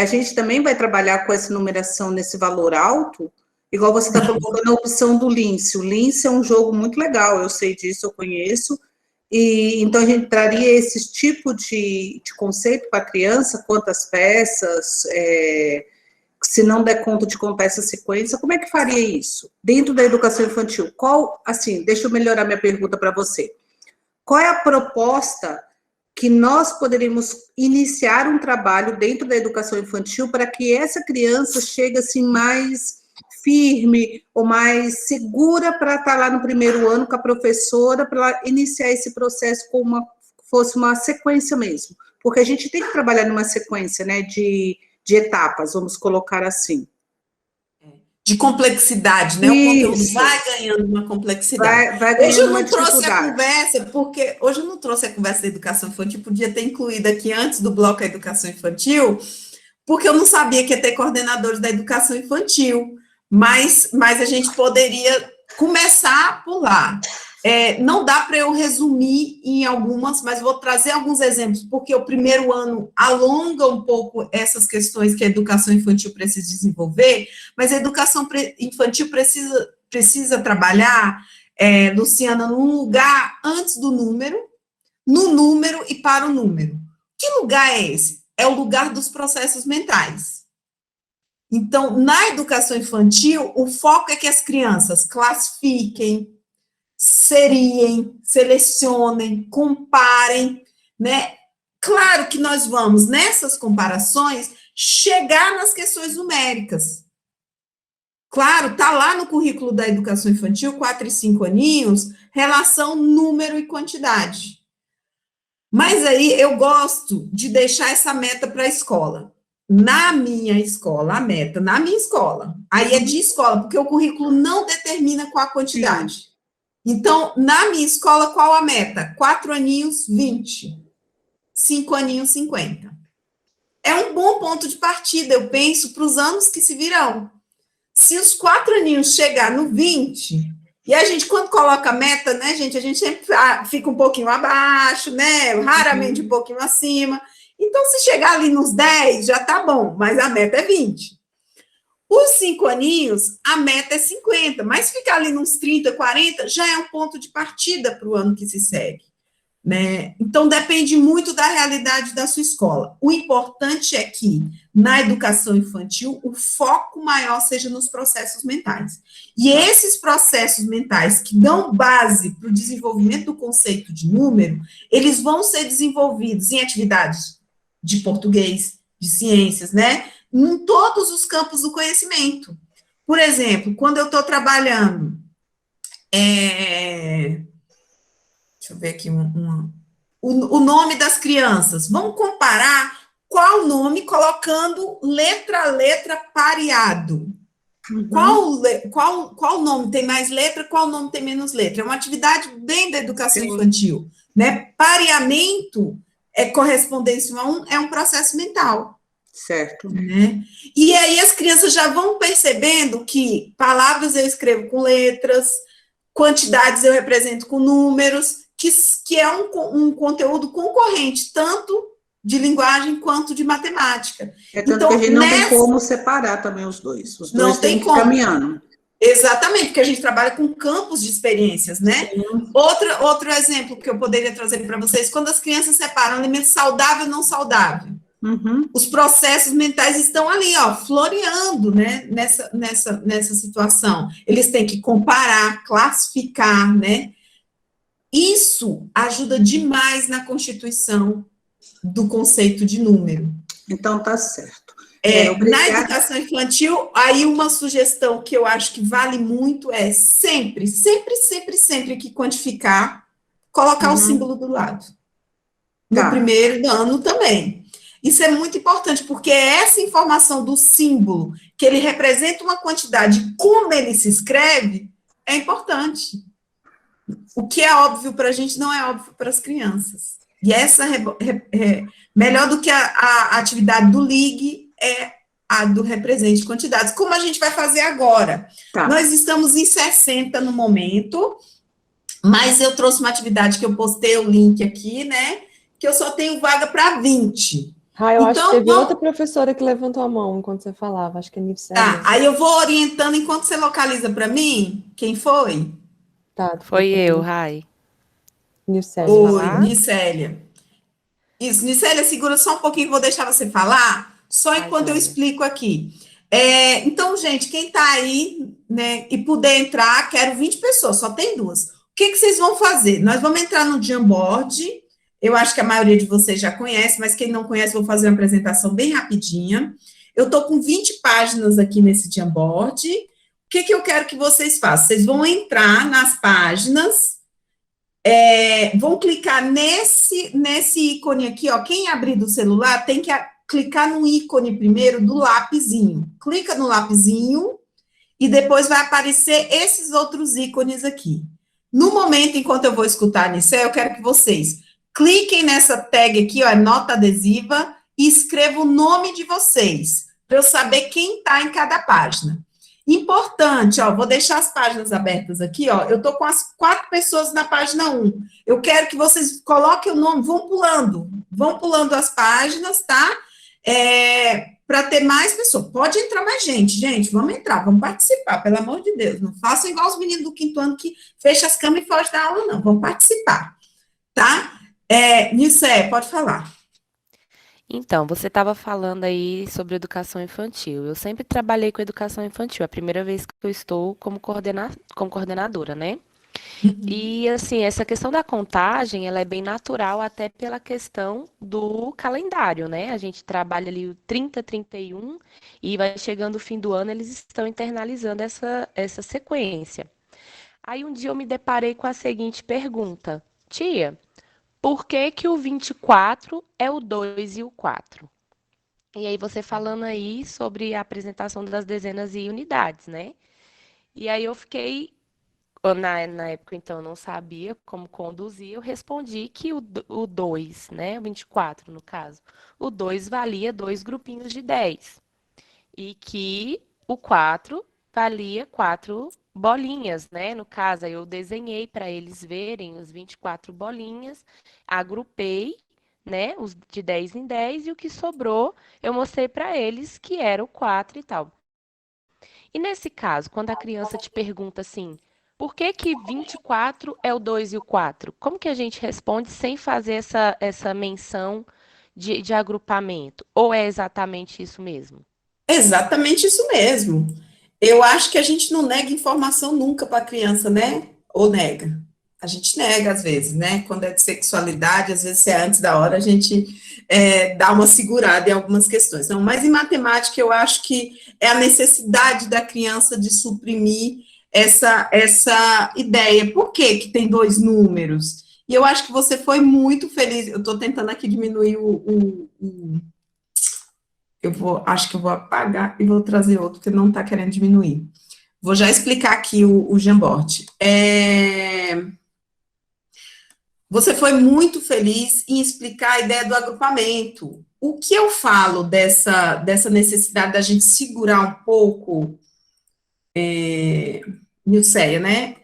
A gente também vai trabalhar com essa numeração nesse valor alto, igual você está colocando a opção do Lince. O Lince é um jogo muito legal, eu sei disso, eu conheço, e então a gente traria esse tipo de conceito para a criança, quantas peças, se não der conta de contar essa sequência, como é que faria isso? Dentro da educação infantil, deixa eu melhorar minha pergunta para você. Qual é a proposta que nós poderíamos iniciar um trabalho dentro da educação infantil para que essa criança chegue assim mais firme ou mais segura para estar lá no primeiro ano com a professora, para ela iniciar esse processo como fosse uma sequência mesmo? Porque a gente tem que trabalhar numa sequência, né, de etapas, vamos colocar assim. De complexidade, né? Isso. O conteúdo vai ganhando uma complexidade. Vai ganhando hoje eu uma não trouxe a dificuldade. conversa, porque hoje eu não trouxe a conversa da educação infantil, podia ter incluído aqui antes do bloco a educação infantil, porque eu não sabia que ia ter coordenadores da educação infantil, mas a gente poderia começar por lá. Não dá para eu resumir em algumas, mas vou trazer alguns exemplos, porque o primeiro ano alonga um pouco essas questões que a educação infantil precisa desenvolver, mas a educação infantil precisa trabalhar, Luciana, num lugar antes do número, no número e para o número. Que lugar é esse? É o lugar dos processos mentais. Então, na educação infantil, o foco é que as crianças classifiquem, seriem, selecionem, comparem, né? Claro que nós vamos, nessas comparações, chegar nas questões numéricas. Claro, está lá no currículo da educação infantil, 4 e 5 aninhos, relação número e quantidade. Mas aí eu gosto de deixar essa meta para a escola. Na minha escola, a meta, na minha escola. Aí é de escola, porque o currículo não determina qual a quantidade. Então, na minha escola, qual a meta? 4 aninhos, 20. 5 aninhos, 50. É um bom ponto de partida, eu penso, para os anos que se virão. Se os 4 aninhos chegar no 20, e a gente, quando coloca a meta, né, gente, a gente sempre fica um pouquinho abaixo, né, raramente um pouquinho acima. Então, se chegar ali nos 10, já tá bom, mas a meta é 20. Os 5 aninhos, a meta é 50, mas ficar ali nos 30, 40, já é um ponto de partida para o ano que se segue, né? Então, depende muito da realidade da sua escola. O importante é que, na educação infantil, o foco maior seja nos processos mentais. E esses processos mentais que dão base para o desenvolvimento do conceito de número, eles vão ser desenvolvidos em atividades de português, de ciências, né? Em todos os campos do conhecimento. Por exemplo, quando eu estou trabalhando, deixa eu ver aqui o nome das crianças. Vamos comparar qual nome colocando letra a letra pareado. Qual nome tem mais letra, qual nome tem menos letra? É uma atividade bem da educação infantil, né? Pareamento, correspondência 1 a 1, é um processo mental. Certo. Né? E aí as crianças já vão percebendo que palavras eu escrevo com letras, quantidades eu represento com números, que é um conteúdo concorrente, tanto de linguagem quanto de matemática. Tanto então, que a gente não tem como separar também os dois. Os dois têm que ir caminhando. Exatamente, porque a gente trabalha com campos de experiências, né? Outro exemplo que eu poderia trazer para vocês, quando as crianças separam alimento saudável e não saudável. Os processos mentais estão ali, ó, floreando, né, nessa situação. Eles têm que comparar, classificar, né? Isso ajuda demais na constituição do conceito de número. Então, tá certo. Na Obrigada. educação infantil, aí uma sugestão que eu acho que vale muito é sempre, sempre, sempre, sempre que quantificar, colocar o símbolo do lado. No Tá. primeiro ano também. Isso é muito importante, porque essa informação do símbolo, que ele representa uma quantidade, como ele se escreve, é importante. O que é óbvio para a gente não é óbvio para as crianças. E essa, melhor do que a atividade do ligue, é a do represente quantidades, como a gente vai fazer agora. Tá. Nós estamos em 60 no momento, mas eu trouxe uma atividade que eu postei o link aqui, né, que eu só tenho vaga para 20. Eu acho que teve vamos- outra professora que levantou a mão enquanto você falava, acho que é Nivcélia. Tá, aí eu vou orientando enquanto você localiza para mim quem foi. Tá, Foi eu, Rai. Nivcélia. Oi, falar? Nicélia. Isso, Nicélia, segura só um pouquinho, vou deixar você falar, só enquanto eu joia. explico aqui. Então, gente, quem está aí, né, e puder entrar, quero 20 pessoas, só tem 2. O que vocês vão fazer? Nós vamos entrar no Jamboard, eu acho que a maioria de vocês já conhece, mas quem não conhece, vou fazer uma apresentação bem rapidinha. Eu estou com 20 páginas aqui nesse Jamboard. O que eu quero que vocês façam? Vocês vão entrar nas páginas, vão clicar nesse ícone aqui, ó. Quem abrir do celular tem que clicar no ícone primeiro do lapisinho. Clica no lapisinho e depois vai aparecer esses outros ícones aqui. No momento, enquanto eu vou escutar nisso, eu quero que vocês cliquem nessa tag aqui, ó, nota adesiva, e escrevam o nome de vocês, para eu saber quem está em cada página. Importante, ó, vou deixar as páginas abertas aqui, ó, eu estou com as 4 pessoas na página 1. Eu quero que vocês coloquem o nome, vão pulando as páginas, tá? Para ter mais pessoas. Pode entrar mais gente, vamos entrar, vamos participar, pelo amor de Deus. Não façam igual os meninos do 5º ano que fecham as câmeras e fogem da aula, não. Vamos participar, tá? Nilce, pode falar. Então, você estava falando aí sobre educação infantil. Eu sempre trabalhei com educação infantil. É a primeira vez que eu estou como coordenadora, né? E, assim, essa questão da contagem, ela é bem natural até pela questão do calendário, né? A gente trabalha ali o 30, 31 e vai chegando o fim do ano, eles estão internalizando essa sequência. Aí, um dia eu me deparei com a seguinte pergunta. Tia, por que que o 24 é o 2 e o 4? E aí você falando aí sobre a apresentação das dezenas e unidades, né? E aí eu fiquei, na época então eu não sabia como conduzir, eu respondi que o 2, né, o 24 no caso, o 2 valia 2 grupinhos de 10 e que o 4 valia 4 bolinhas, né? No caso, aí eu desenhei para eles verem os 24 bolinhas, agrupei, né, os de 10 em 10 e o que sobrou eu mostrei para eles que era o 4 e tal. E nesse caso, quando a criança te pergunta assim, por que que 24 é o 2 e o 4? Como que a gente responde sem fazer essa menção de agrupamento? Ou é exatamente isso mesmo? Exatamente isso mesmo. Eu acho que a gente não nega informação nunca para a criança, né? Ou nega? A gente nega às vezes, né? Quando é de sexualidade, às vezes é antes da hora, a gente dá uma segurada em algumas questões. Não, mas em matemática eu acho que é a necessidade da criança de suprimir essa ideia. Por que que tem 2 números? E eu acho que você foi muito feliz. Eu estou tentando aqui diminuir acho que eu vou apagar e vou trazer outro, porque não está querendo diminuir. Vou já explicar aqui o Jamboard. Você foi muito feliz em explicar a ideia do agrupamento. O que eu falo dessa necessidade da gente segurar um pouco, Nilceia, né?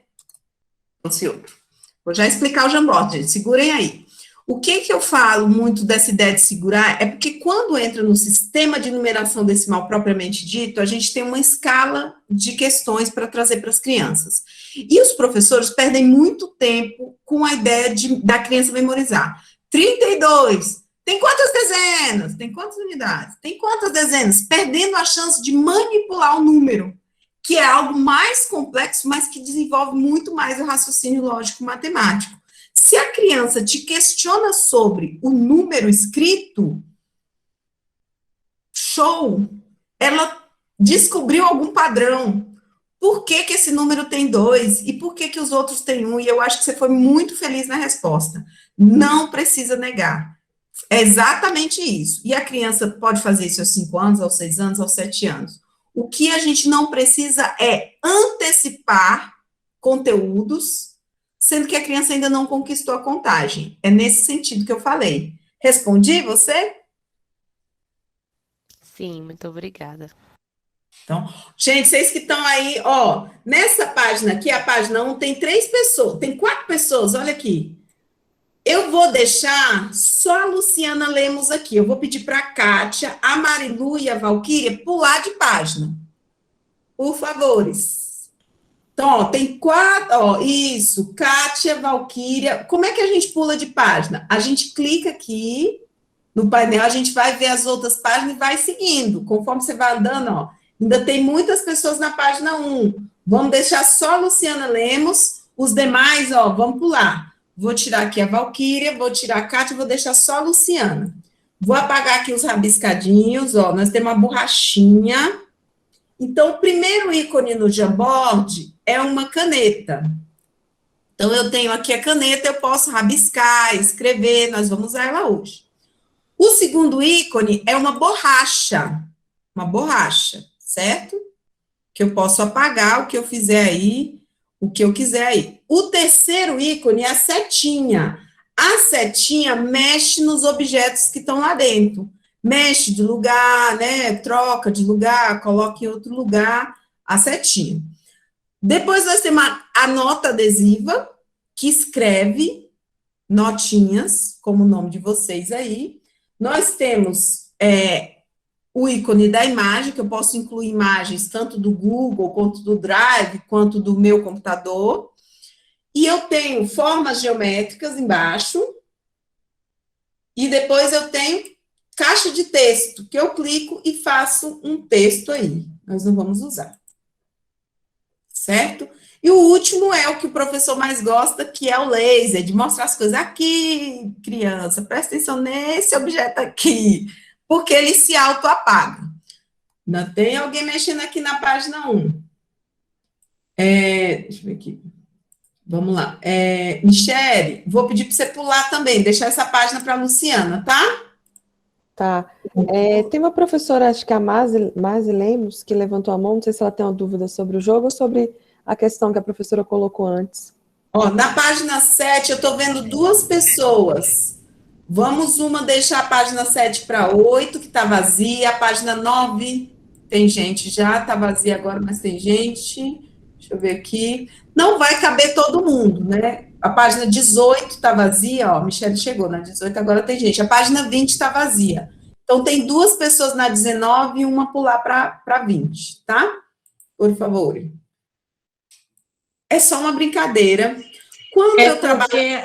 Esse outro. Vou já explicar o Jamboard, gente, segurem aí. O que eu falo muito dessa ideia de segurar é porque quando entra no sistema de numeração decimal propriamente dito, a gente tem uma escala de questões para trazer para as crianças. E os professores perdem muito tempo com a ideia da criança memorizar. 32, tem quantas dezenas? Tem quantas unidades? Tem quantas dezenas? Perdendo a chance de manipular o número, que é algo mais complexo, mas que desenvolve muito mais o raciocínio lógico matemático. Se a criança te questiona sobre o número escrito, show, ela descobriu algum padrão. Por que que esse número tem 2 e por que que os outros têm 1? E eu acho que você foi muito feliz na resposta. Não precisa negar. É exatamente isso. E a criança pode fazer isso aos 5 anos, aos 6 anos, aos 7 anos. O que a gente não precisa é antecipar conteúdos, sendo que a criança ainda não conquistou a contagem. É nesse sentido que eu falei. Respondi você? Sim, muito obrigada. Então, gente, vocês que estão aí, ó, nessa página aqui, a página 1, tem 3 pessoas, tem 4 pessoas, olha aqui. Eu vou deixar só a Luciana Lemos aqui. Eu vou pedir para a Kátia, a Marilu e a Valquíria pular de página. Por favores. Então, ó, tem 4, ó, isso, Kátia, Valquíria. Como é que a gente pula de página? A gente clica aqui no painel, a gente vai ver as outras páginas e vai seguindo. Conforme você vai andando, ó, ainda tem muitas pessoas na página 1. Vamos deixar só a Luciana Lemos, os demais, ó, vamos pular. Vou tirar aqui a Valquíria, vou tirar a Kátia, vou deixar só a Luciana. Vou apagar aqui os rabiscadinhos, ó, nós temos uma borrachinha. Então, o primeiro ícone no Jamboard é uma caneta. Então, eu tenho aqui a caneta, eu posso rabiscar, escrever, nós vamos usar ela hoje. O segundo ícone é uma borracha, certo? Que eu posso apagar o que eu fizer aí, o que eu quiser aí. O terceiro ícone é a setinha. A setinha mexe nos objetos que estão lá dentro. Mexe de lugar, né? Troca de lugar, coloca em outro lugar a setinha. Depois nós temos a nota adesiva, que escreve notinhas, como o nome de vocês aí. Nós temos o ícone da imagem, que eu posso incluir imagens tanto do Google, quanto do Drive, quanto do meu computador. E eu tenho formas geométricas embaixo. E depois eu tenho caixa de texto, que eu clico e faço um texto aí. Nós não vamos usar. Certo? E o último é o que o professor mais gosta, que é o laser, de mostrar as coisas aqui, criança, presta atenção nesse objeto aqui, porque ele se auto-apaga. Ainda tem alguém mexendo aqui na página 1. Deixa eu ver aqui. Vamos lá. Michele, vou pedir para você pular também, deixar essa página para a Luciana, tá? Tá. Tem uma professora, acho que é a Masi Lemos, que levantou a mão, não sei se ela tem uma dúvida sobre o jogo ou sobre a questão que a professora colocou antes. Ó, na página 7, eu estou vendo 2 pessoas. Vamos deixar a página 7 para 8, que está vazia. A página 9, tem gente já, está vazia agora, mas tem gente. Deixa eu ver aqui. Não vai caber todo mundo, né? A página 18 está vazia, ó, Michele chegou na 18, agora tem gente. A página 20 está vazia. Então, tem 2 pessoas na 19 e uma pular para 20, tá? Por favor. É só uma brincadeira. Quando eu trabalho... Porque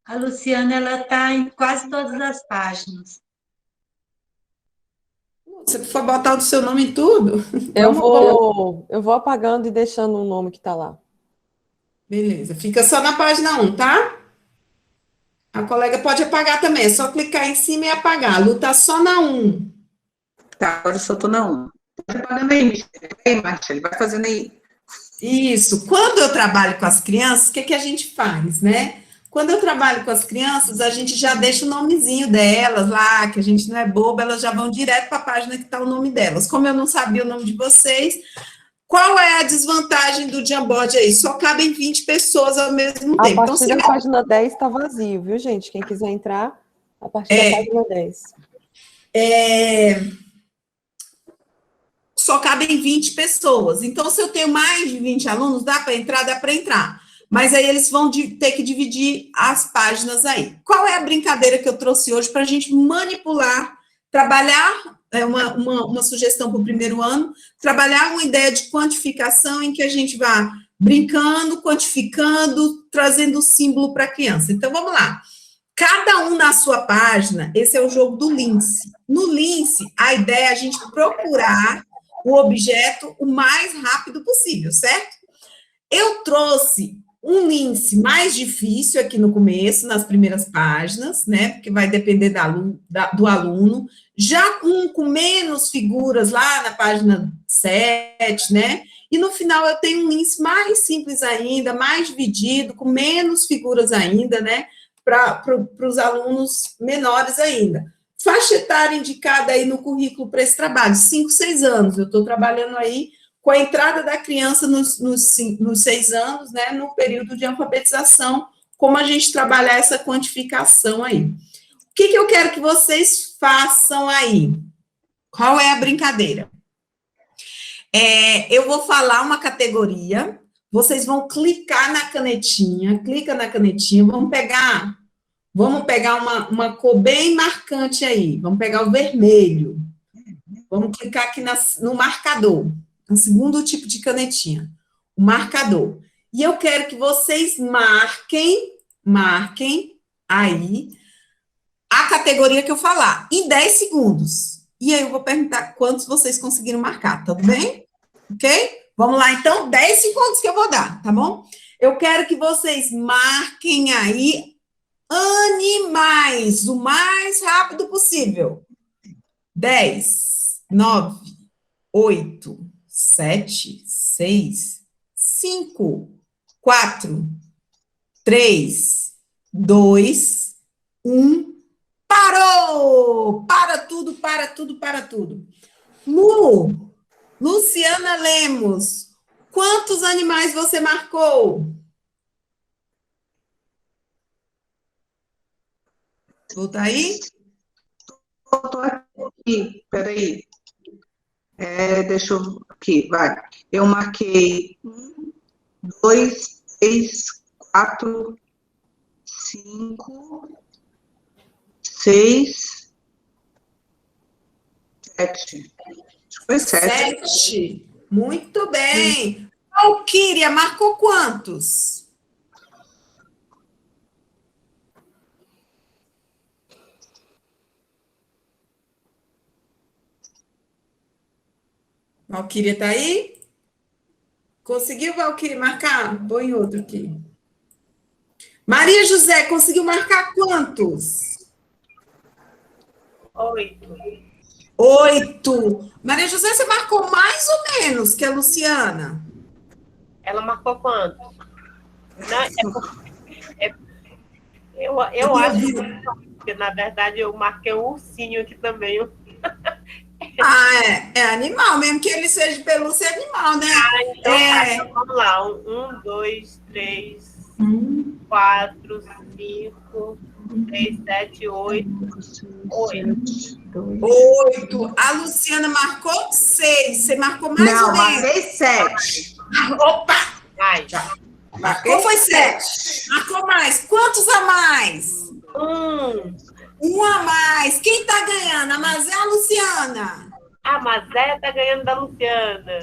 a Luciana, ela está em quase todas as páginas. Você for botar o seu nome em tudo? Eu vou apagando e deixando o nome que está lá. Beleza, fica só na página 1, tá? A colega pode apagar também, é só clicar em cima e apagar. A Lu tá só na 1. Tá, agora eu só tô na 1. Vai apagando aí, Michele. Marcelo, vai fazendo aí. Isso. Quando eu trabalho com as crianças, o que a gente faz, né? Quando eu trabalho com as crianças, a gente já deixa o nomezinho delas lá, que a gente não é boba, elas já vão direto para a página que está o nome delas. Como eu não sabia o nome de vocês, qual é a desvantagem do Jamboard aí? Só cabem 20 pessoas ao mesmo tempo. A partir da página 10 está vazio, viu, gente? Quem quiser entrar, a partir da página 10. Só cabem 20 pessoas. Então, se eu tenho mais de 20 alunos, dá para entrar? Dá para entrar. Mas aí eles vão ter que dividir as páginas aí. Qual é a brincadeira que eu trouxe hoje para a gente manipular, trabalhar, uma sugestão para o primeiro ano, trabalhar uma ideia de quantificação em que a gente vá brincando, quantificando, trazendo o símbolo para a criança. Então, vamos lá. Cada um na sua página, esse é o jogo do lince. No lince, a ideia é a gente procurar o objeto o mais rápido possível, certo? Eu trouxe um lince mais difícil aqui no começo, nas primeiras páginas, né? Porque vai depender do aluno. já um com menos figuras lá na página 7, né? E no final eu tenho um índice mais simples ainda, mais dividido, com menos figuras ainda, né? Para os alunos menores ainda. Faixa etária indicada aí no currículo para esse trabalho, 5, 6 anos. Eu estou trabalhando aí com a entrada da criança nos 6 anos, né? No período de alfabetização, como a gente trabalhar essa quantificação aí. O que eu quero que vocês façam aí? Qual é a brincadeira? Eu vou falar uma categoria, vocês vão clicar na canetinha, clica na canetinha, vamos pegar uma cor bem marcante aí, vamos pegar o vermelho, vamos clicar aqui no marcador, no segundo tipo de canetinha, o marcador. E eu quero que vocês marquem aí a categoria que eu falar, em 10 segundos. E aí eu vou perguntar quantos vocês conseguiram marcar, tudo bem? Ok? Vamos lá, então, 10 segundos que eu vou dar, tá bom? Eu quero que vocês marquem aí animais, o mais rápido possível. 10, 9, 8, 7, 6, 5, 4, 3, 2, 1. Parou! Para tudo, para tudo, para tudo. Luciana Lemos, quantos animais você marcou? Volta aí? Estou aqui, peraí. Deixa eu... Aqui, vai. Eu marquei 1, 2, 3, 4, 5, 6, 7. Acho que foi 7. 7. Muito bem. Valquíria, marcou quantos? Valquíria está aí? Conseguiu, Valquíria, marcar? Põe outro aqui. Maria José, conseguiu marcar quantos? 8. 8. Maria José, você marcou mais ou menos que a Luciana? Ela marcou quanto? Eu acho que, na verdade, eu marquei um ursinho aqui também. É animal, mesmo que ele seja de pelúcia, é animal, né? Então, vamos lá. 1, 2, 3, 4, 5, 6, 7, 8. 8. A Luciana marcou 6. Você marcou mais ou menos? Não, marquei 7. Opa! Mais. Marcou foi 7. Marcou mais. Quantos a mais? 1 a mais. Quem tá ganhando? A Mazé ou a Luciana? A Mazé tá ganhando da Luciana.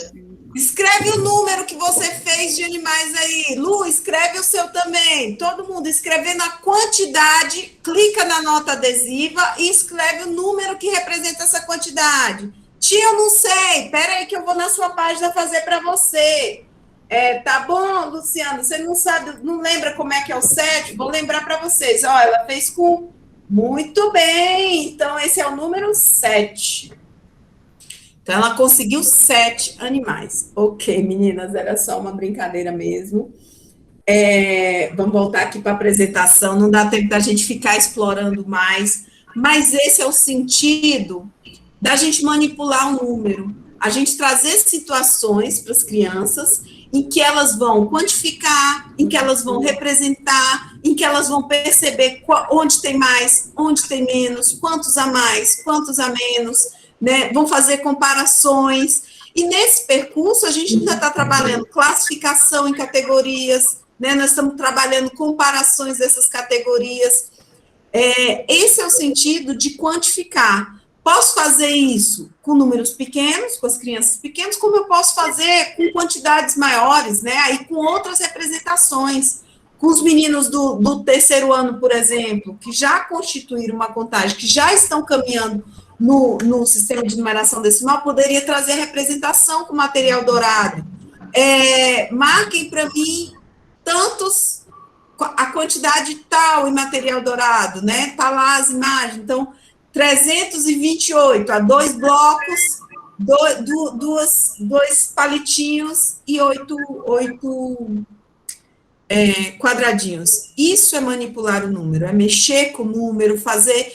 Escreve o número que você fez de animais aí. Lu, escreve o seu também. Todo mundo escrevendo a quantidade, clica na nota adesiva e escreve o número que representa essa quantidade. Tia, eu não sei. Espera aí que eu vou na sua página fazer para você. Tá bom, Luciana? Você não sabe, não lembra como é que é o 7? Vou lembrar para vocês. Ó, ela fez com... Muito bem. Então, esse é o número 7. Então, ela conseguiu 7 animais. Ok, meninas, era só uma brincadeira mesmo. Vamos voltar aqui para a apresentação, não dá tempo da gente ficar explorando mais, mas esse é o sentido da gente manipular o número, a gente trazer situações para as crianças em que elas vão quantificar, em que elas vão representar, em que elas vão perceber onde tem mais, onde tem menos, quantos a mais, quantos a menos, né? Vão fazer comparações, e nesse percurso a gente ainda está trabalhando classificação em categorias, né? Nós estamos trabalhando comparações dessas categorias. Esse é o sentido de quantificar. Posso fazer isso com números pequenos, com as crianças pequenas, como eu posso fazer com quantidades maiores, né? Aí com outras representações, com os meninos do terceiro ano, por exemplo, que já constituíram uma contagem, que já estão caminhando no sistema de numeração decimal, poderia trazer representação com material dourado. Marquem para mim tantos, a quantidade tal em material dourado, né? Tá lá as imagens. Então, 328, a 2 blocos, dois palitinhos e 8 quadradinhos. Isso é manipular o número, é mexer com o número, fazer,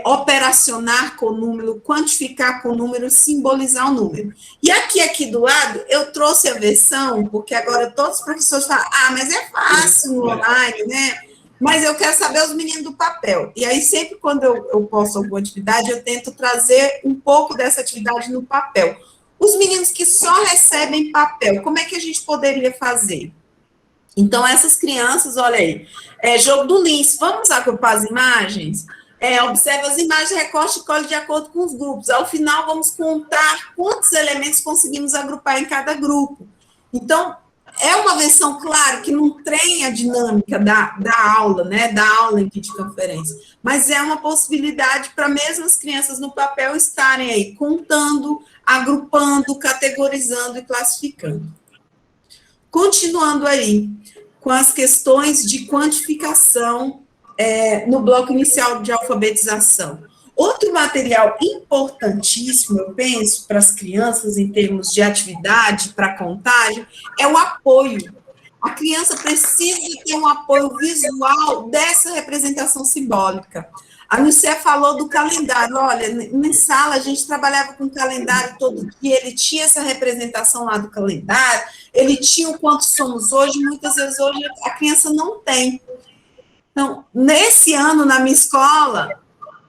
operacionar com o número, quantificar com o número, simbolizar o número. E aqui do lado, eu trouxe a versão, porque agora todos os professores falam, mas é fácil no online, né? Mas eu quero saber os meninos do papel. E aí, sempre quando eu posto alguma atividade, eu tento trazer um pouco dessa atividade no papel. Os meninos que só recebem papel, como é que a gente poderia fazer? Então, essas crianças, olha aí, jogo do Lince, vamos agrupar as imagens? Observe as imagens, recorte e colhe de acordo com os grupos. Ao final, vamos contar quantos elementos conseguimos agrupar em cada grupo. Então, é uma versão, claro, que não tem a dinâmica da aula, né, da aula em videoconferência, mas é uma possibilidade para mesmo as crianças no papel estarem aí contando, agrupando, categorizando e classificando. Continuando aí, com as questões de quantificação no bloco inicial de alfabetização. Outro material importantíssimo, eu penso, para as crianças, em termos de atividade, para contagem, é o apoio. A criança precisa ter um apoio visual dessa representação simbólica. A Lucé falou do calendário. Olha, na sala a gente trabalhava com calendário todo dia, ele tinha essa representação lá do calendário, ele tinha o quanto somos hoje, muitas vezes hoje a criança não tem. Então, nesse ano, na minha escola,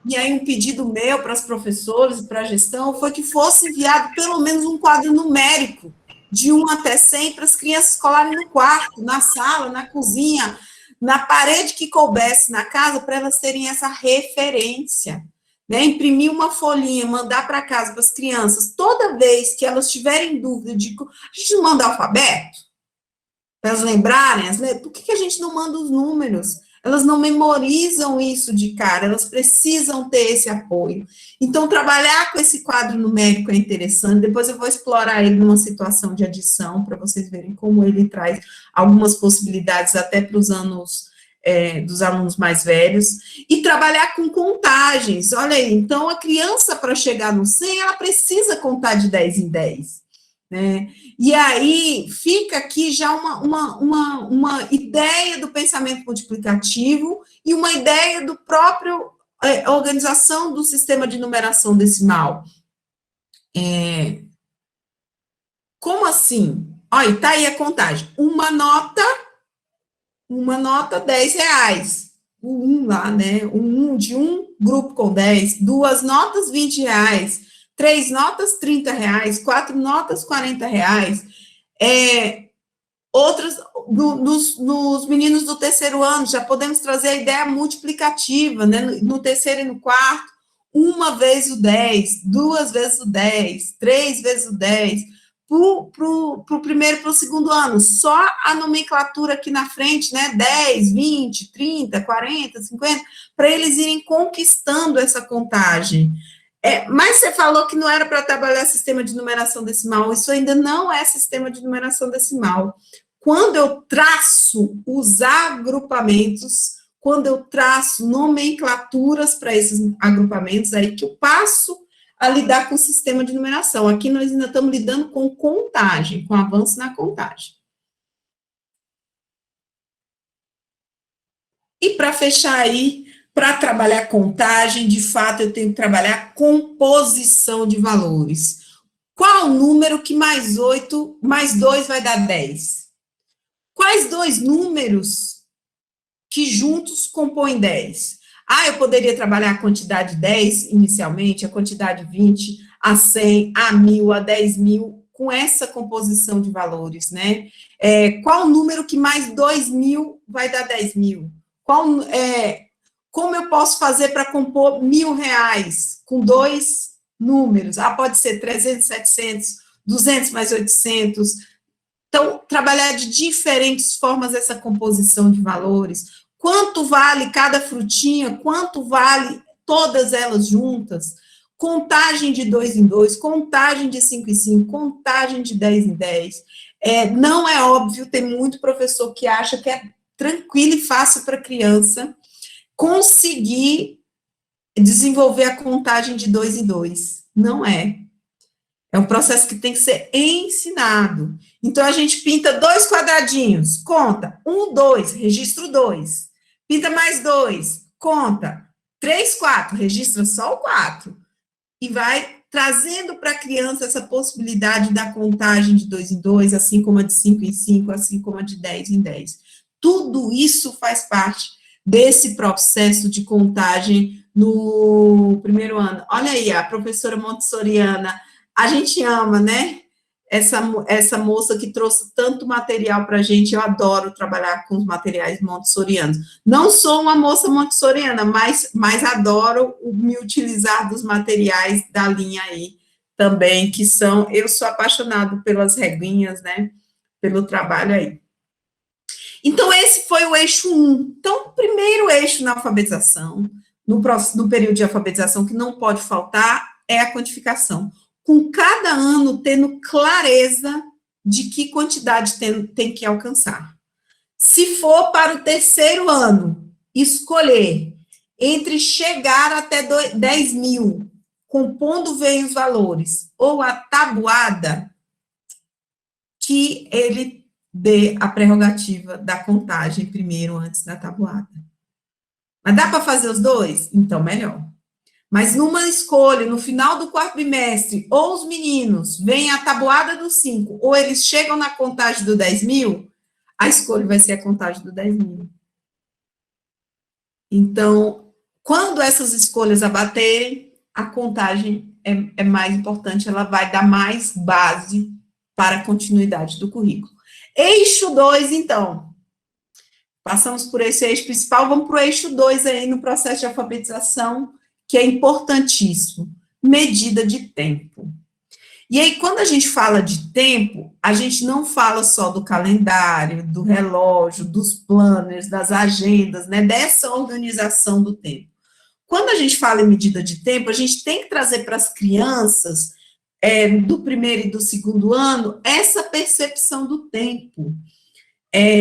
e aí um pedido meu para os professores e para a gestão foi que fosse enviado pelo menos um quadro numérico, de 1 até 100, para as crianças colarem no quarto, na sala, na cozinha, na parede que coubesse na casa, para elas terem essa referência, né? Imprimir uma folhinha, mandar para casa para as crianças, toda vez que elas tiverem dúvida de... A gente não manda alfabeto? Para elas lembrarem, por que a gente não manda os números? Elas não memorizam isso de cara, elas precisam ter esse apoio. Então, trabalhar com esse quadro numérico é interessante, depois eu vou explorar ele numa situação de adição, para vocês verem como ele traz algumas possibilidades até para os anos dos alunos mais velhos, e trabalhar com contagens. Olha aí, então, a criança, para chegar no 100, ela precisa contar de 10 em 10. Né? E aí fica aqui já uma ideia do pensamento multiplicativo e uma ideia do próprio organização do sistema de numeração decimal. Como assim? Olha, tá aí a contagem. Uma nota, R$10. Lá, né? De um grupo com 10, 2 notas, R$20. 3 notas, R$30, 4 notas, R$40. Outras, nos meninos do terceiro ano, já podemos trazer a ideia multiplicativa, né? No terceiro e no quarto, 1 vez o 10, 2 vezes o 10, 3 vezes o 10, para o primeiro e para o segundo ano, só a nomenclatura aqui na frente, né? 10, 20, 30, 40, 50, para eles irem conquistando essa contagem. Mas você falou que não era para trabalhar sistema de numeração decimal, isso ainda não é sistema de numeração decimal. Quando eu traço os agrupamentos, quando eu traço nomenclaturas para esses agrupamentos, aí que eu passo a lidar com o sistema de numeração. Aqui nós ainda estamos lidando com contagem, com avanço na contagem. E para fechar aí, para trabalhar contagem, de fato, eu tenho que trabalhar composição de valores. Qual o número que mais 8, mais 2 vai dar 10? Quais dois números que juntos compõem 10? Eu poderia trabalhar a quantidade 10 inicialmente, a quantidade 20, a 100, a 1000, a 10.000, com essa composição de valores, né? Qual o número que mais 2.000 vai dar 10.000? Como eu posso fazer para compor R$1.000 com 2 números? Pode ser 300, 700, 200 mais 800. Então, trabalhar de diferentes formas essa composição de valores. Quanto vale cada frutinha? Quanto vale todas elas juntas? Contagem de 2 em 2, contagem de 5 em 5, contagem de 10 em 10. Não é óbvio, tem muito professor que acha que é tranquilo e fácil para a criança conseguir desenvolver a contagem de 2 em 2. Não é. É um processo que tem que ser ensinado. Então, a gente pinta 2 quadradinhos, conta, 1, 2, registro 2. Pinta mais 2, conta, 3, 4, registra só o 4. E vai trazendo para a criança essa possibilidade da contagem de 2 em 2, assim como a de 5 em 5, assim como a de 10 em 10. Tudo isso faz parte desse processo de contagem no primeiro ano. Olha aí, a professora montessoriana, a gente ama, né? Essa moça que trouxe tanto material para a gente, eu adoro trabalhar com os materiais montessorianos. Não sou uma moça montessoriana, mas adoro me utilizar dos materiais da linha aí também, que são, eu sou apaixonado pelas reguinhas, né? Pelo trabalho aí. Então, esse foi o eixo 1. Então, o primeiro eixo na alfabetização, no período de alfabetização, que não pode faltar, é a quantificação. Com cada ano tendo clareza de que quantidade tem que alcançar. Se for para o terceiro ano, escolher entre chegar até 10 mil, compondo bem os valores, ou a tabuada, que ele dê a prerrogativa da contagem primeiro antes da tabuada. Mas dá para fazer os dois? Então, melhor. Mas numa escolha, no final do quarto bimestre, ou os meninos veem a tabuada do 5, ou eles chegam na contagem do 10 mil, a escolha vai ser a contagem do 10 mil. Então, quando essas escolhas abaterem, a contagem é mais importante, ela vai dar mais base para a continuidade do currículo. Eixo 2, então. Passamos por esse eixo principal, vamos para o eixo 2 aí no processo de alfabetização, que é importantíssimo, medida de tempo. E aí, quando a gente fala de tempo, a gente não fala só do calendário, do relógio, dos planners, das agendas, né, dessa organização do tempo. Quando a gente fala em medida de tempo, a gente tem que trazer para as crianças, do primeiro e do segundo ano, essa percepção do tempo. Estou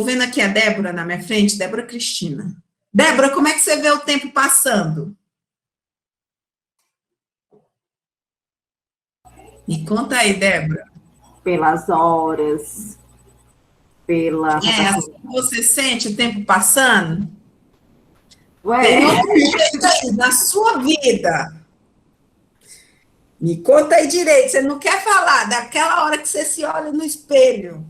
vendo aqui a Débora na minha frente, Débora Cristina. Débora, como é que você vê o tempo passando? Me conta aí, Débora. Pelas horas, pela... Assim que você sente o tempo passando? Ué. Tem outro jeito aí, na sua vida. Me conta aí direito, você não quer falar daquela hora que você se olha no espelho.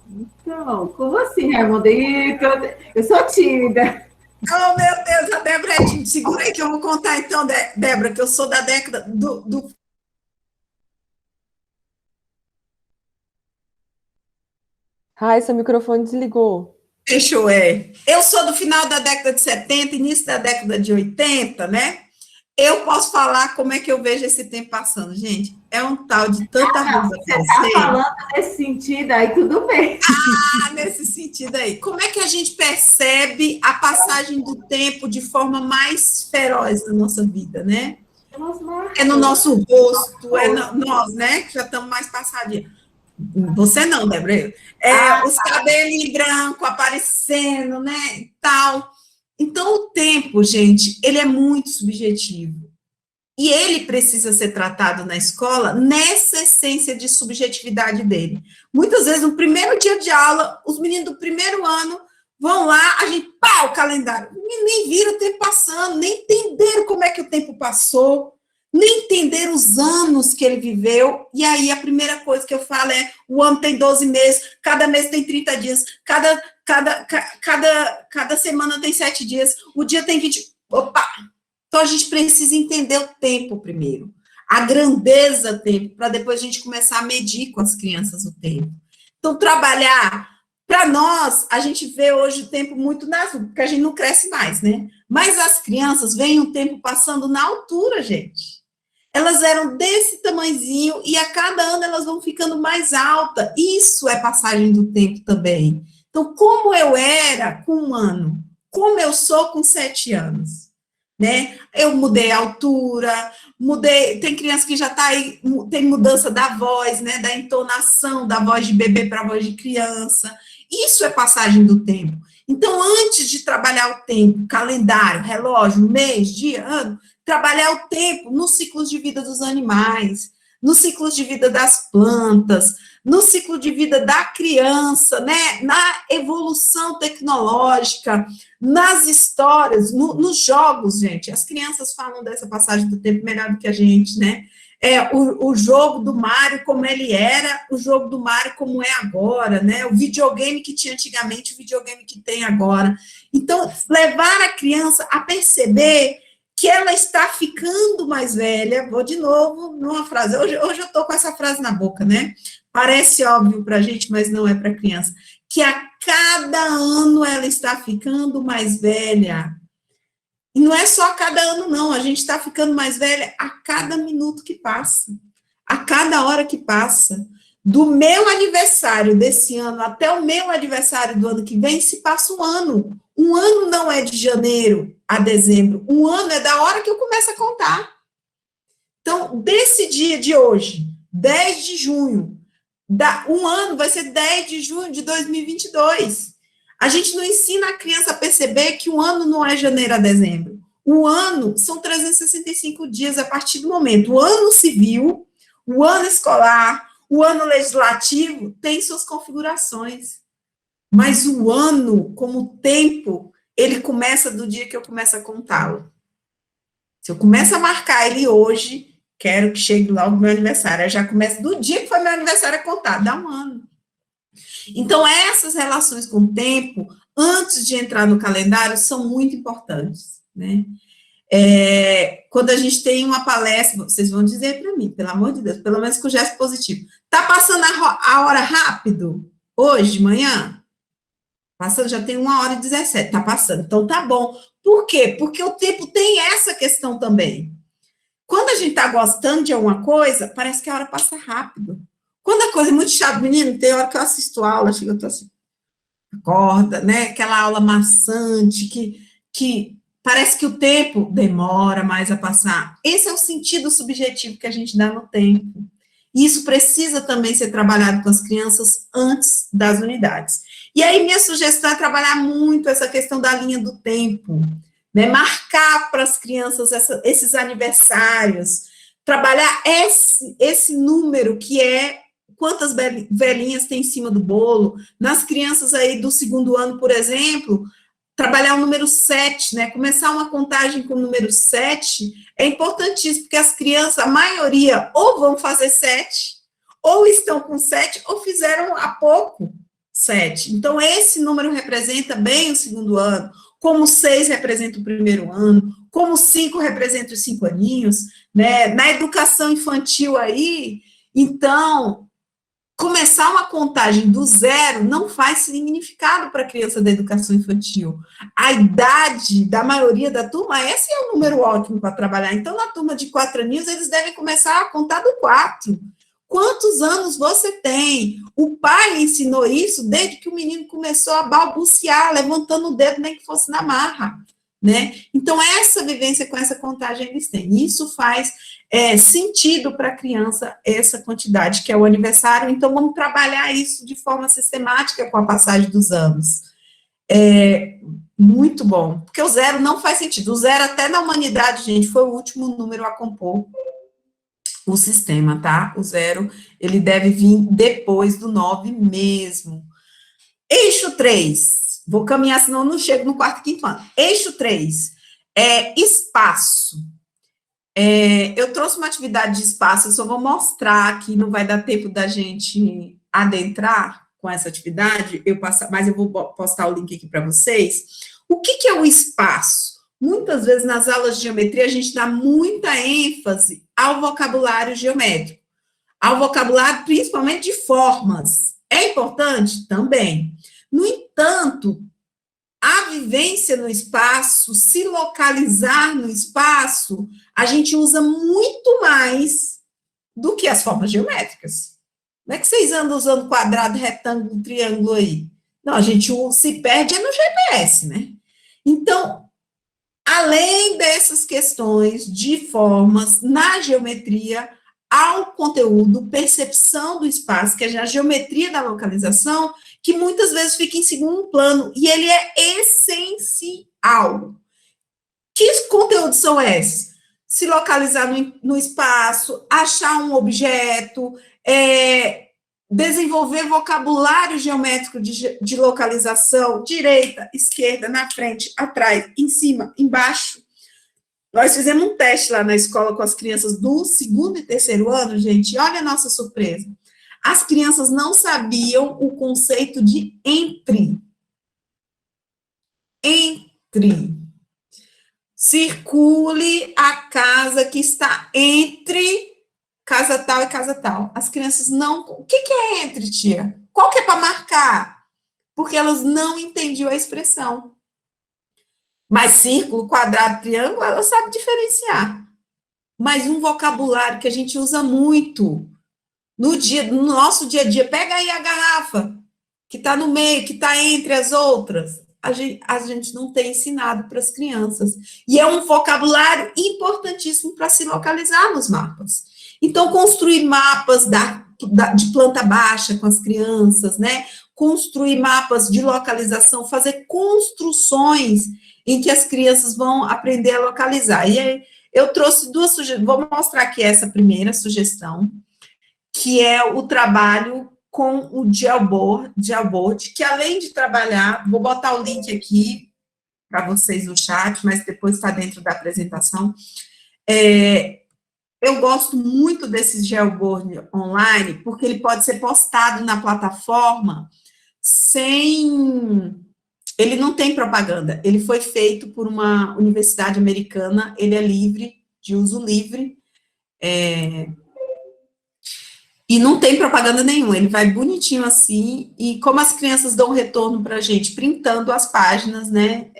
Então, como assim, Raimundo? Eu sou tímida. Oh, meu Deus, a Débora é tímida. Segura aí que eu vou contar então, Débora, que eu sou da década do... Seu microfone desligou. Fechou, Eu sou do final da década de 70, início da década de 80, né? Eu posso falar como é que eu vejo esse tempo passando, gente. É um tal de tanta coisa. Você está falando nesse sentido aí, tudo bem. Nesse sentido aí. Como é que a gente percebe a passagem do tempo de forma mais feroz na nossa vida, né? É no nosso rosto, nós, né? Que já estamos mais passadinhos. Você não, Débora. Os cabelos em branco aparecendo, né? Tal. Então, o tempo, gente, ele é muito subjetivo. E ele precisa ser tratado na escola nessa essência de subjetividade dele. Muitas vezes, no primeiro dia de aula, os meninos do primeiro ano vão lá, a gente, o calendário. Nem viram o tempo passando, nem entenderam como é que o tempo passou, nem entenderam os anos que ele viveu. E aí, a primeira coisa que eu falo é, o ano tem 12 meses, cada mês tem 30 dias, cada semana tem 7 dias, o dia tem 20... Opa! Então, a gente precisa entender o tempo primeiro, a grandeza do tempo, para depois a gente começar a medir com as crianças o tempo. Então, trabalhar, para nós, a gente vê hoje o tempo muito na azul, porque a gente não cresce mais, né? Mas as crianças veem o tempo passando na altura, gente. Elas eram desse tamanhozinho e a cada ano elas vão ficando mais altas. Isso é passagem do tempo também. Então, como eu era com 1 ano, como eu sou com 7 anos, né? Eu mudei a altura, tem criança que já está aí, tem mudança da voz, né? Da entonação, da voz de bebê para a voz de criança. Isso é passagem do tempo. Então, antes de trabalhar o tempo, calendário, relógio, mês, dia, ano, trabalhar o tempo nos ciclos de vida dos animais, nos ciclos de vida das plantas, no ciclo de vida da criança, né, na evolução tecnológica, nas histórias, nos jogos, gente. As crianças falam dessa passagem do tempo melhor do que a gente, né? O jogo do Mario como ele era, o jogo do Mario como é agora, né? O videogame que tinha antigamente, o videogame que tem agora. Então, levar a criança a perceber que ela está ficando mais velha, vou de novo numa frase, hoje eu estou com essa frase na boca, né? Parece óbvio para a gente, mas não é para a criança, que a cada ano ela está ficando mais velha. E não é só a cada ano, não, a gente está ficando mais velha a cada minuto que passa, a cada hora que passa. Do meu aniversário desse ano até o meu aniversário do ano que vem, se passa um ano. Um ano não é de janeiro a dezembro, um ano é da hora que eu começo a contar. Então, desse dia de hoje, 10 de junho, um ano vai ser 10 de junho de 2022. A gente não ensina a criança a perceber que um ano não é janeiro a dezembro. Um ano são 365 dias a partir do momento. O ano civil, o ano escolar, o ano legislativo tem suas configurações. Mas o ano, como tempo, ele começa do dia que eu começo a contá-lo. Se eu começo a marcar ele hoje, quero que chegue logo o meu aniversário. Eu já começo do dia que foi meu aniversário a contar, dá um ano. Então, essas relações com o tempo, antes de entrar no calendário, são muito importantes, né? Quando a gente tem uma palestra, vocês vão dizer para mim, pelo amor de Deus, pelo menos com gesto positivo, tá passando a hora rápido? Hoje, de manhã? Passando, já tem 1h17, tá passando, então tá bom. Por quê? Porque o tempo tem essa questão também. Quando a gente tá gostando de alguma coisa, parece que a hora passa rápido. Quando a coisa é muito chata, menino, tem hora que eu assisto aula, chega, eu tô assim, acorda, né, aquela aula maçante, que parece que o tempo demora mais a passar. Esse é o sentido subjetivo que a gente dá no tempo. E isso precisa também ser trabalhado com as crianças antes das unidades. E aí, minha sugestão é trabalhar muito essa questão da linha do tempo, né? Marcar para as crianças esses aniversários, trabalhar esse número que é quantas velhinhas tem em cima do bolo. Nas crianças aí do 2º ano, por exemplo, trabalhar o número 7, né? Começar uma contagem com o número 7 é importantíssimo, porque as crianças, a maioria, ou vão fazer 7, ou estão com 7, ou fizeram há pouco 7. Então, esse número representa bem o 2º ano, como 6 representa o 1º ano, como 5 representa os 5 aninhos, né? Na educação infantil aí, então, começar uma contagem do 0 não faz significado para a criança da educação infantil. A idade da maioria da turma, esse é um número ótimo para trabalhar. Então, na turma de 4 aninhos, eles devem começar a contar do 4. Quantos anos você tem? O pai ensinou isso desde que o menino começou a balbuciar, levantando o dedo, nem que fosse na marra, né? Então, essa vivência com essa contagem eles têm. Isso faz sentido para a criança, essa quantidade, que é o aniversário. Então, vamos trabalhar isso de forma sistemática com a passagem dos anos. Muito bom, porque o 0 não faz sentido. O 0 até na humanidade, gente, foi o último número a compor o sistema, tá? O 0, ele deve vir depois do 9 mesmo. Eixo 3, vou caminhar, senão eu não chego no 4º e 5º ano. Eixo 3, espaço. Eu trouxe uma atividade de espaço, eu só vou mostrar aqui, não vai dar tempo da gente adentrar com essa atividade, mas eu vou postar o link aqui para vocês. O que é o espaço? Muitas vezes nas aulas de geometria a gente dá muita ênfase ao vocabulário geométrico, ao vocabulário principalmente de formas. É importante? Também. No entanto, a vivência no espaço, se localizar no espaço, a gente usa muito mais do que as formas geométricas. Não é que vocês andam usando quadrado, retângulo, triângulo aí. Não, a gente se perde no GPS, né? Então, além dessas questões de formas, na geometria, há o conteúdo, percepção do espaço, que é a geometria da localização, que muitas vezes fica em segundo plano, e ele é essencial. Que conteúdos são esses? Se localizar no espaço, achar um objeto, desenvolver vocabulário geométrico de localização, direita, esquerda, na frente, atrás, em cima, embaixo. Nós fizemos um teste lá na escola com as crianças do 2º e 3º ano, gente, olha a nossa surpresa. As crianças não sabiam o conceito de entre. Entre. Circule a casa que está entre casa tal e casa tal. As crianças não... O que é entre, tia? Qual que é para marcar? Porque elas não entendiam a expressão. Mas círculo, quadrado, triângulo, elas sabem diferenciar. Mas um vocabulário que a gente usa muito no nosso dia a dia. Pega aí a garrafa que está no meio, que está entre as outras. A gente não tem ensinado para as crianças. E é um vocabulário importantíssimo para se localizar nos mapas. Então, construir mapas de planta baixa com as crianças, né? Construir mapas de localização, fazer construções em que as crianças vão aprender a localizar. E aí, eu trouxe 2 sugestões, vou mostrar aqui essa primeira sugestão, que é o trabalho com o Gelboard, que além de trabalhar, vou botar o link aqui para vocês no chat, mas depois está dentro da apresentação. Eu gosto muito desse Gelboard online, porque ele pode ser postado na plataforma sem... Ele não tem propaganda, ele foi feito por uma universidade americana, ele é livre, de uso livre, e não tem propaganda nenhuma, ele vai bonitinho assim, e como as crianças dão retorno para a gente, printando as páginas, né,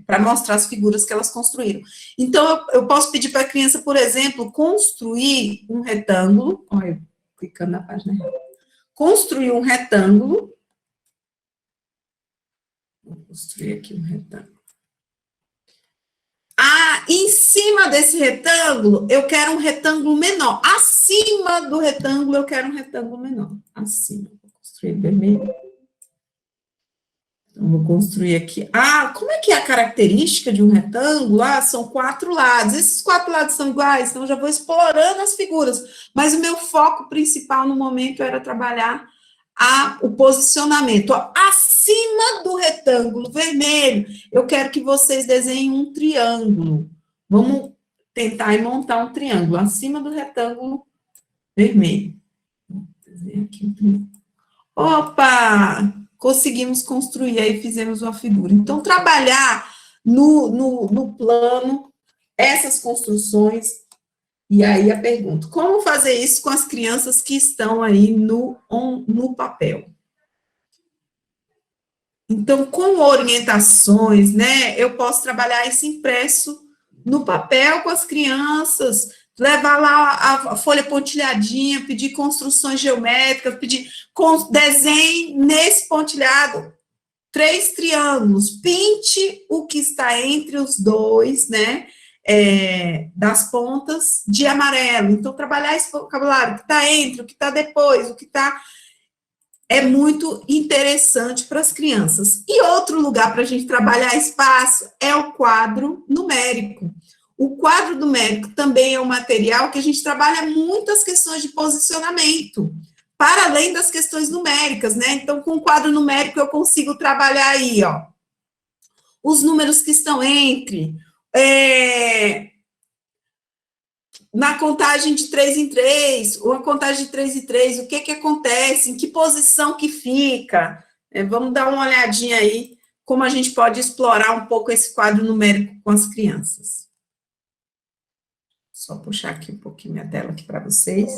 para mostrar as figuras que elas construíram. Então, eu posso pedir para a criança, por exemplo, construir um retângulo, olha, eu clicando na página, construir um retângulo, vou construir aqui um retângulo. Em cima desse retângulo, eu quero um retângulo menor. Acima do retângulo, eu quero um retângulo menor. Acima, vou construir vermelho. Então, vou construir aqui. Como é que é a característica de um retângulo? São 4 lados. Esses 4 lados são iguais, então eu já vou explorando as figuras. Mas o meu foco principal no momento era trabalhar o posicionamento. Acima do retângulo vermelho, eu quero que vocês desenhem um triângulo. Vamos tentar montar um triângulo acima do retângulo vermelho. Vou desenhar aqui um triângulo. Opa! Conseguimos construir, aí fizemos uma figura. Então, trabalhar no plano essas construções. E aí a pergunta, como fazer isso com as crianças que estão aí no papel? Então, com orientações, né, eu posso trabalhar isso impresso no papel com as crianças, levar lá a folha pontilhadinha, pedir construções geométricas, pedir desenhe nesse pontilhado 3 triângulos, pinte o que está entre os 2, né, das pontas de amarelo. Então, trabalhar esse vocabulário, o que está entre, o que está depois, o que está... É muito interessante para as crianças. E outro lugar para a gente trabalhar espaço é o quadro numérico. O quadro numérico também é um material que a gente trabalha muito as questões de posicionamento, para além das questões numéricas, né? Então, com o quadro numérico eu consigo trabalhar aí, ó, os números que estão entre... na contagem de 3 em 3, ou a contagem de 3 em 3, o que acontece, em que posição que fica, vamos dar uma olhadinha aí, como a gente pode explorar um pouco esse quadro numérico com as crianças. Só puxar aqui um pouquinho minha tela aqui para vocês.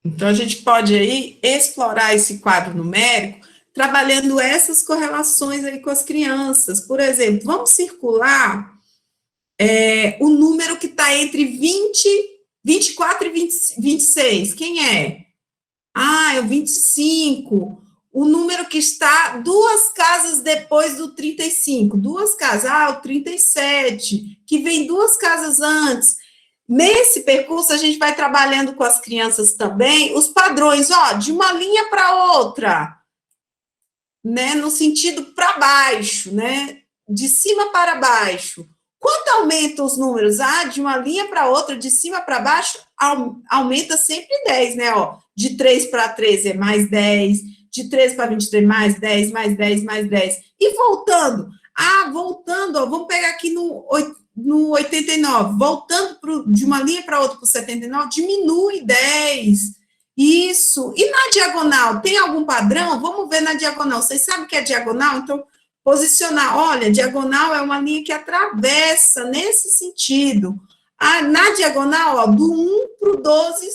Então, a gente pode aí explorar esse quadro numérico, trabalhando essas correlações aí com as crianças. Por exemplo, vamos circular o número que está entre 24 e 26. Quem é? É o 25. O número que está 2 casas depois do 35. 2 casas. O 37, que vem 2 casas antes. Nesse percurso, a gente vai trabalhando com as crianças também os padrões, de uma linha para outra, né? No sentido para baixo, né? De cima para baixo. Quanto aumenta os números? De uma linha para outra, de cima para baixo, aumenta sempre 10, né? De 3 para 13 é mais 10, de 13 para 23 mais 10, mais 10, mais 10. E voltando, vamos pegar aqui no 89, voltando de uma linha para outra para o 79, diminui 10. Isso. E na diagonal, tem algum padrão? Vamos ver na diagonal. Vocês sabem o que é diagonal? Então, posicionar. Olha, diagonal é uma linha que atravessa nesse sentido. Na diagonal, do 1 para o 12,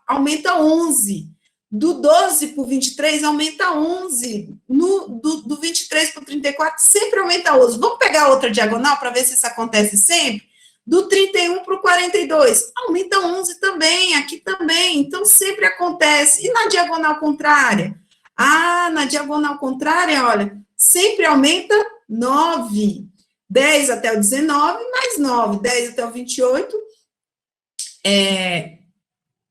aumenta 11. Do 12 para o 23, aumenta 11. Do 23 para o 34, sempre aumenta 11. Vamos pegar outra diagonal para ver se isso acontece sempre? Do 31 para o 42, aumenta 11 também, aqui também. Então, sempre acontece. E na diagonal contrária? Na diagonal contrária, olha, sempre aumenta 9. 10 até o 19, mais 9. 10 até o 28,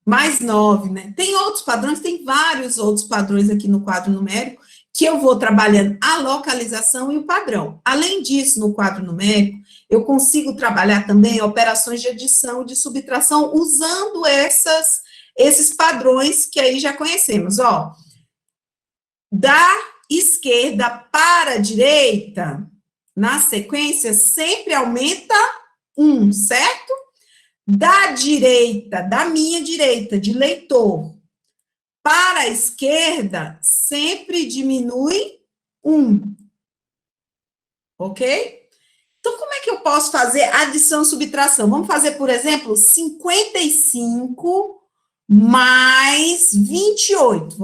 mais 9, né? Tem outros padrões, tem vários outros padrões aqui no quadro numérico, que eu vou trabalhando a localização e o padrão. Além disso, no quadro numérico, eu consigo trabalhar também operações de adição e de subtração usando esses padrões que aí já conhecemos, Da esquerda para a direita, na sequência, sempre aumenta 1, certo? Da direita, da minha direita, de leitor, para a esquerda, sempre diminui 1. Ok? Então, como é que eu posso fazer adição e subtração? Vamos fazer, por exemplo, 55 mais 28.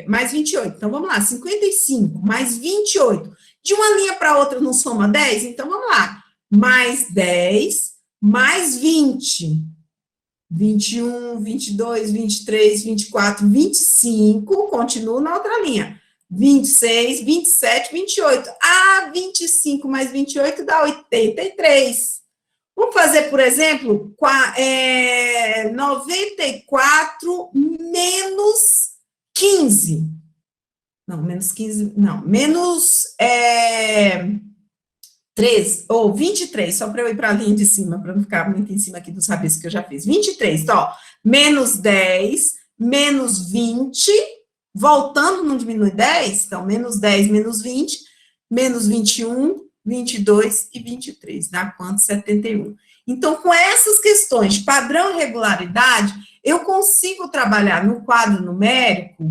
Mais 28. Então, vamos lá. 55 mais 28. De uma linha para outra não soma 10? Então, vamos lá. Mais 10, mais 20. 21, 22, 23, 24, 25. Continuo na outra linha. 26, 27, 28. 25 mais 28 dá 83. Vamos fazer, por exemplo, 94 menos 15. Não, menos 15, não. Menos 13, ou 23, só para eu ir para a linha de cima, para não ficar muito em cima aqui dos rabiscos que eu já fiz. 23, então, menos 10, menos 20, voltando, não diminui 10, então, menos 10, menos 20, menos 21, 22 e 23, dá quanto? 71. Então, com essas questões de padrão e regularidade, eu consigo trabalhar no quadro numérico,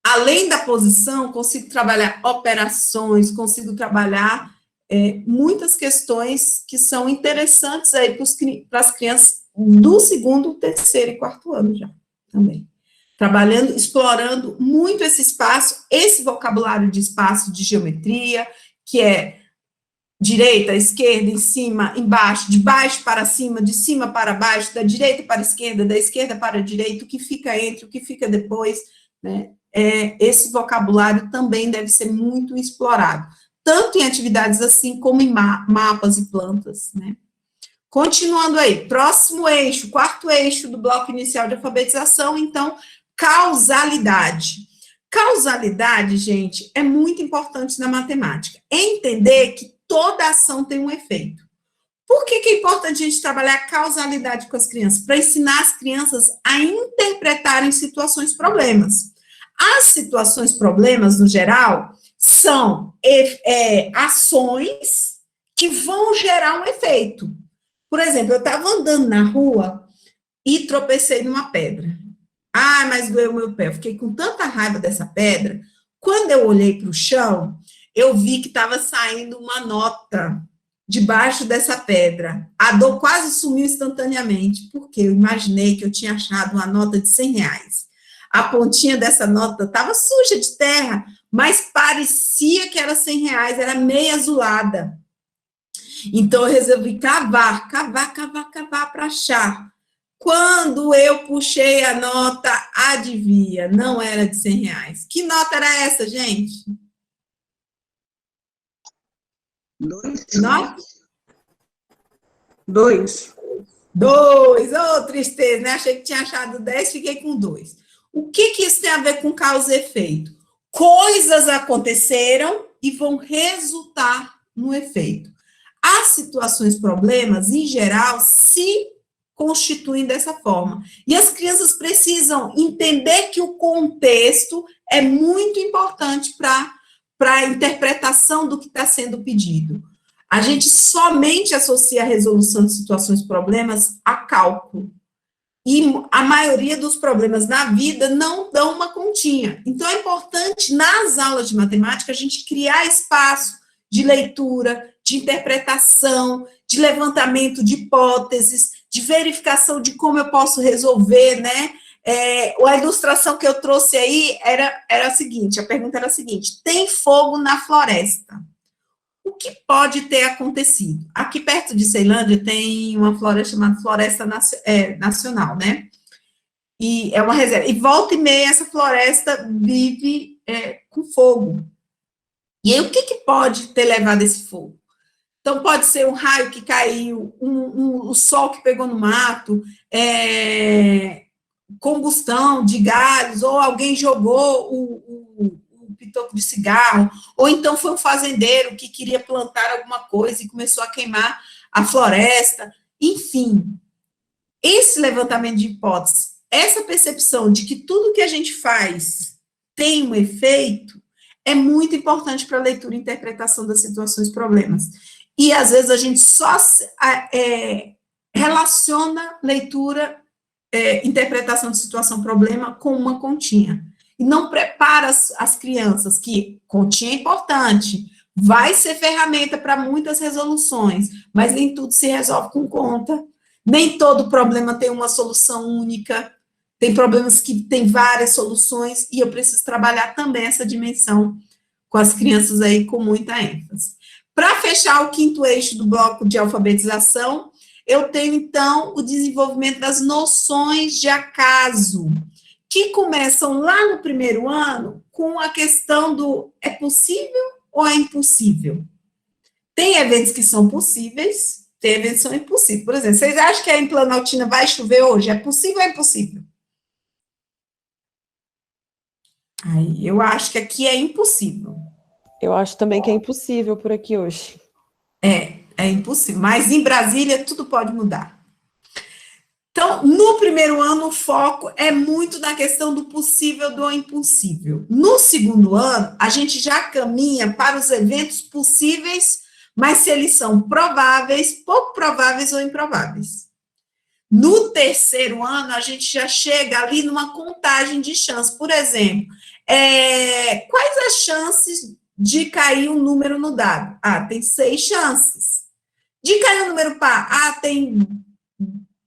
além da posição, consigo trabalhar operações, consigo trabalhar muitas questões que são interessantes aí para as crianças do 2º, 3º e 4º ano já, também. Trabalhando, explorando muito esse espaço, esse vocabulário de espaço de geometria, que é direita, esquerda, em cima, embaixo, de baixo para cima, de cima para baixo, da direita para a esquerda, da esquerda para a direita, o que fica entre, o que fica depois, né? Esse vocabulário também deve ser muito explorado, tanto em atividades assim, como em mapas e plantas, né? Continuando aí, próximo eixo, 4º eixo do bloco inicial de alfabetização, então, causalidade. Causalidade, gente, é muito importante na matemática. Entender que toda ação tem um efeito. Por que é importante a gente trabalhar a causalidade com as crianças? Para ensinar as crianças a interpretarem situações problemas. As situações problemas, no geral, são ações que vão gerar um efeito. Por exemplo, eu estava andando na rua e tropecei numa pedra. Mas doeu meu pé. Eu fiquei com tanta raiva dessa pedra. Quando eu olhei para o chão, eu vi que estava saindo uma nota debaixo dessa pedra. A dor quase sumiu instantaneamente, porque eu imaginei que eu tinha achado uma nota de R$100. A pontinha dessa nota estava suja de terra, mas parecia que era R$100, era meio azulada. Então, eu resolvi cavar para achar. Quando eu puxei a nota, adivinha, não era de R$100. Que nota era essa, gente? 2. Nota? 2. 2, ô, tristeza, né? Achei que tinha achado 10, fiquei com 2. O que isso tem a ver com causa e efeito? Coisas aconteceram e vão resultar no efeito. As situações, problemas, em geral, se constituem dessa forma. E as crianças precisam entender que o contexto é muito importante para a interpretação do que está sendo pedido. A gente somente associa a resolução de situações, problemas a cálculo. E a maioria dos problemas na vida não dão uma continha. Então, é importante, nas aulas de matemática, a gente criar espaço de leitura, de interpretação, de levantamento de hipóteses, de verificação de como eu posso resolver, né? A ilustração que eu trouxe aí era a seguinte, a pergunta era a seguinte: tem fogo na floresta. O que pode ter acontecido? Aqui perto de Ceilândia tem uma floresta chamada Floresta Nacional, né? E é uma reserva. E volta e meia essa floresta vive com fogo. E aí, o que pode ter levado esse fogo? Então, pode ser um raio que caiu, o sol que pegou no mato, combustão de galhos, ou alguém jogou o pitoco de cigarro, ou então foi um fazendeiro que queria plantar alguma coisa e começou a queimar a floresta. Enfim, esse levantamento de hipóteses, essa percepção de que tudo que a gente faz tem um efeito, é muito importante para a leitura e interpretação das situações e problemas. E, às vezes, a gente só relaciona leitura, interpretação de situação, problema com uma continha. E não prepara as crianças que continha é importante, vai ser ferramenta para muitas resoluções, mas nem tudo se resolve com conta, nem todo problema tem uma solução única, tem problemas que têm várias soluções, e eu preciso trabalhar também essa dimensão com as crianças aí com muita ênfase. Para fechar o 5º eixo do bloco de alfabetização, eu tenho, então, o desenvolvimento das noções de acaso, que começam lá no primeiro ano com a questão do é possível ou é impossível? Tem eventos que são possíveis, tem eventos que são impossíveis. Por exemplo, vocês acham que em Planaltina vai chover hoje? É possível ou é impossível? Aí, eu acho que aqui é impossível. Eu acho também que é impossível por aqui hoje. É impossível. Mas em Brasília tudo pode mudar. Então, no primeiro ano, o foco é muito na questão do possível do impossível. No segundo ano, a gente já caminha para os eventos possíveis, mas se eles são prováveis, pouco prováveis ou improváveis. No terceiro ano, a gente já chega ali numa contagem de chances. Por exemplo, quais as chances de cair um número no dado? Tem 6 chances. De cair um número par? Tem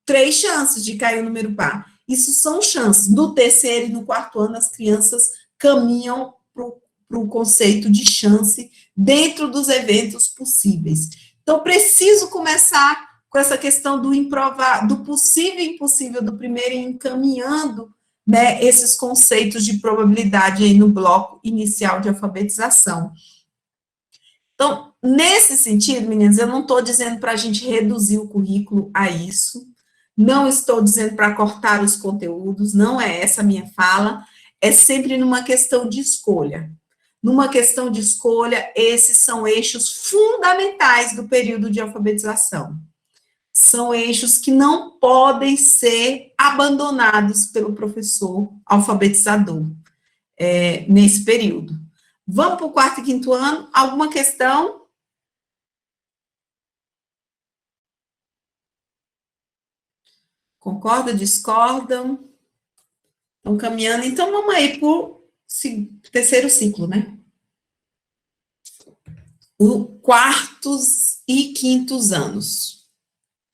3 chances de cair um número par. Isso são chances. No terceiro e no quarto ano, as crianças caminham para o conceito de chance dentro dos eventos possíveis. Então, preciso começar com essa questão do possível e impossível do primeiro, encaminhando, né, esses conceitos de probabilidade aí no bloco inicial de alfabetização. Então, nesse sentido, meninas, eu não estou dizendo para a gente reduzir o currículo a isso, não estou dizendo para cortar os conteúdos, não é essa a minha fala, é sempre numa questão de escolha. Numa questão de escolha, esses são eixos fundamentais do período de alfabetização. São eixos que não podem ser abandonados pelo professor alfabetizador nesse período. Vamos para o 4º e 5º ano? Alguma questão? Concordam, discordam? Estão caminhando? Então, vamos aí para o terceiro ciclo, né? O 4º e 5º anos.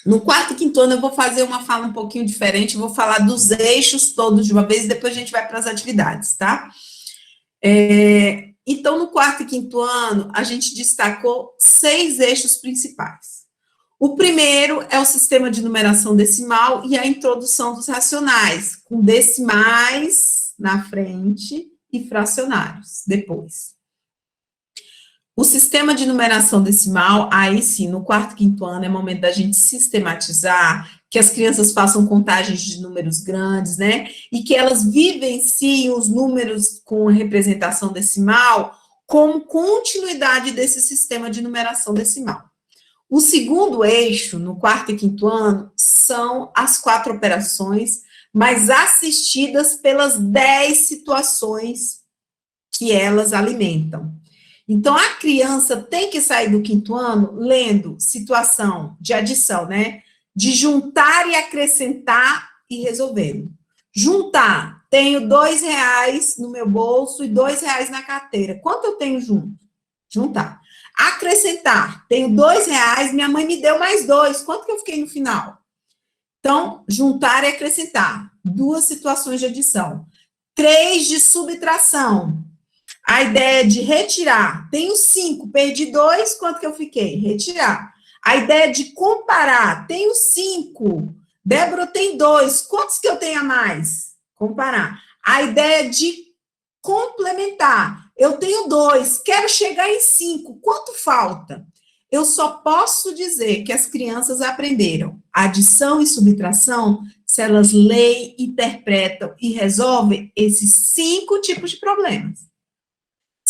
No 4º e 5º ano, eu vou fazer uma fala um pouquinho diferente, vou falar dos eixos todos de uma vez, e depois a gente vai para as atividades, tá? Então, no quarto e quinto ano, a gente destacou 6 eixos principais. O primeiro é o sistema de numeração decimal e a introdução dos racionais, com decimais na frente e fracionários depois. O sistema de numeração decimal, aí sim, no quarto e quinto ano, é momento da gente sistematizar, que as crianças façam contagens de números grandes, né? E que elas vivenciem os números com representação decimal como continuidade desse sistema de numeração decimal. O segundo eixo, no quarto e quinto ano, são as 4 operações, mas assistidas pelas 10 situações que elas alimentam. Então, a criança tem que sair do quinto ano lendo situação de adição, né? De juntar e acrescentar e resolvendo. Juntar, tenho R$2 no meu bolso e R$2 na carteira. Quanto eu tenho junto? Juntar. Acrescentar, tenho R$2, minha mãe me deu mais 2. Quanto que eu fiquei no final? Então, juntar e acrescentar. 2 situações de adição. 3 de subtração. A ideia de retirar, tenho 5, perdi 2, quanto que eu fiquei? Retirar. A ideia de comparar, tenho 5, Débora tem 2, quantos que eu tenho a mais? Comparar. A ideia de complementar, eu tenho 2, quero chegar em 5, quanto falta? Eu só posso dizer que as crianças aprenderam adição e subtração se elas leem, interpretam e resolvem esses 5 tipos de problemas.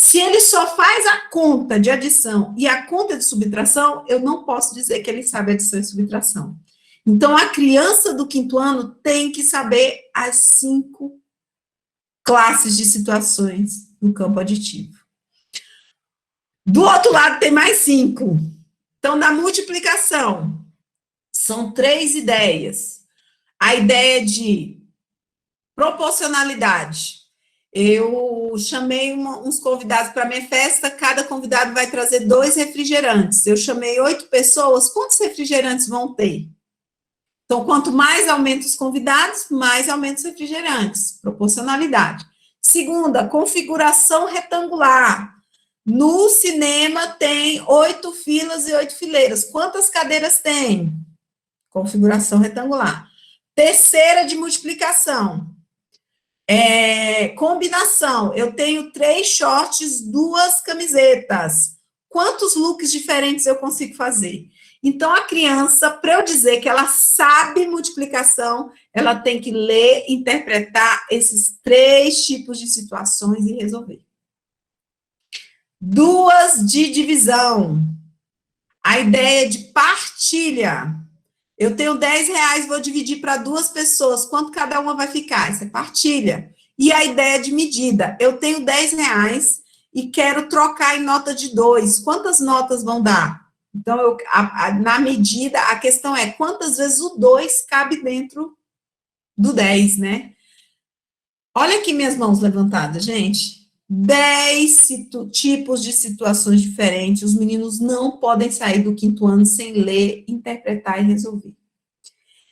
Se ele só faz a conta de adição e a conta de subtração, eu não posso dizer que ele sabe adição e subtração. Então, a criança do quinto ano tem que saber as 5 classes de situações no campo aditivo. Do outro lado, tem mais 5. Então, na multiplicação, são 3 ideias. A ideia de proporcionalidade. Eu chamei uns convidados para a minha festa, cada convidado vai trazer 2 refrigerantes. Eu chamei 8 pessoas, quantos refrigerantes vão ter? Então, quanto mais aumenta os convidados, mais aumenta os refrigerantes. Proporcionalidade. Segunda, configuração retangular. No cinema tem 8 filas e 8 fileiras. Quantas cadeiras tem? Configuração retangular. Terceira, de multiplicação. Combinação, eu tenho 3 shorts, 2 camisetas. Quantos looks diferentes eu consigo fazer? Então, a criança, para eu dizer que ela sabe multiplicação, ela tem que ler, interpretar esses 3 tipos de situações e resolver. 2 de divisão. A ideia de partilha. Eu tenho R$10, vou dividir para 2 pessoas. Quanto cada uma vai ficar? Isso é partilha. E a ideia de medida. Eu tenho R$10 e quero trocar em nota de 2. Quantas notas vão dar? Então, na medida, a questão é quantas vezes o 2 cabe dentro do 10, né? Olha aqui minhas mãos levantadas, gente. 10 tipos de situações diferentes. Os meninos não podem sair do quinto ano sem ler, interpretar e resolver.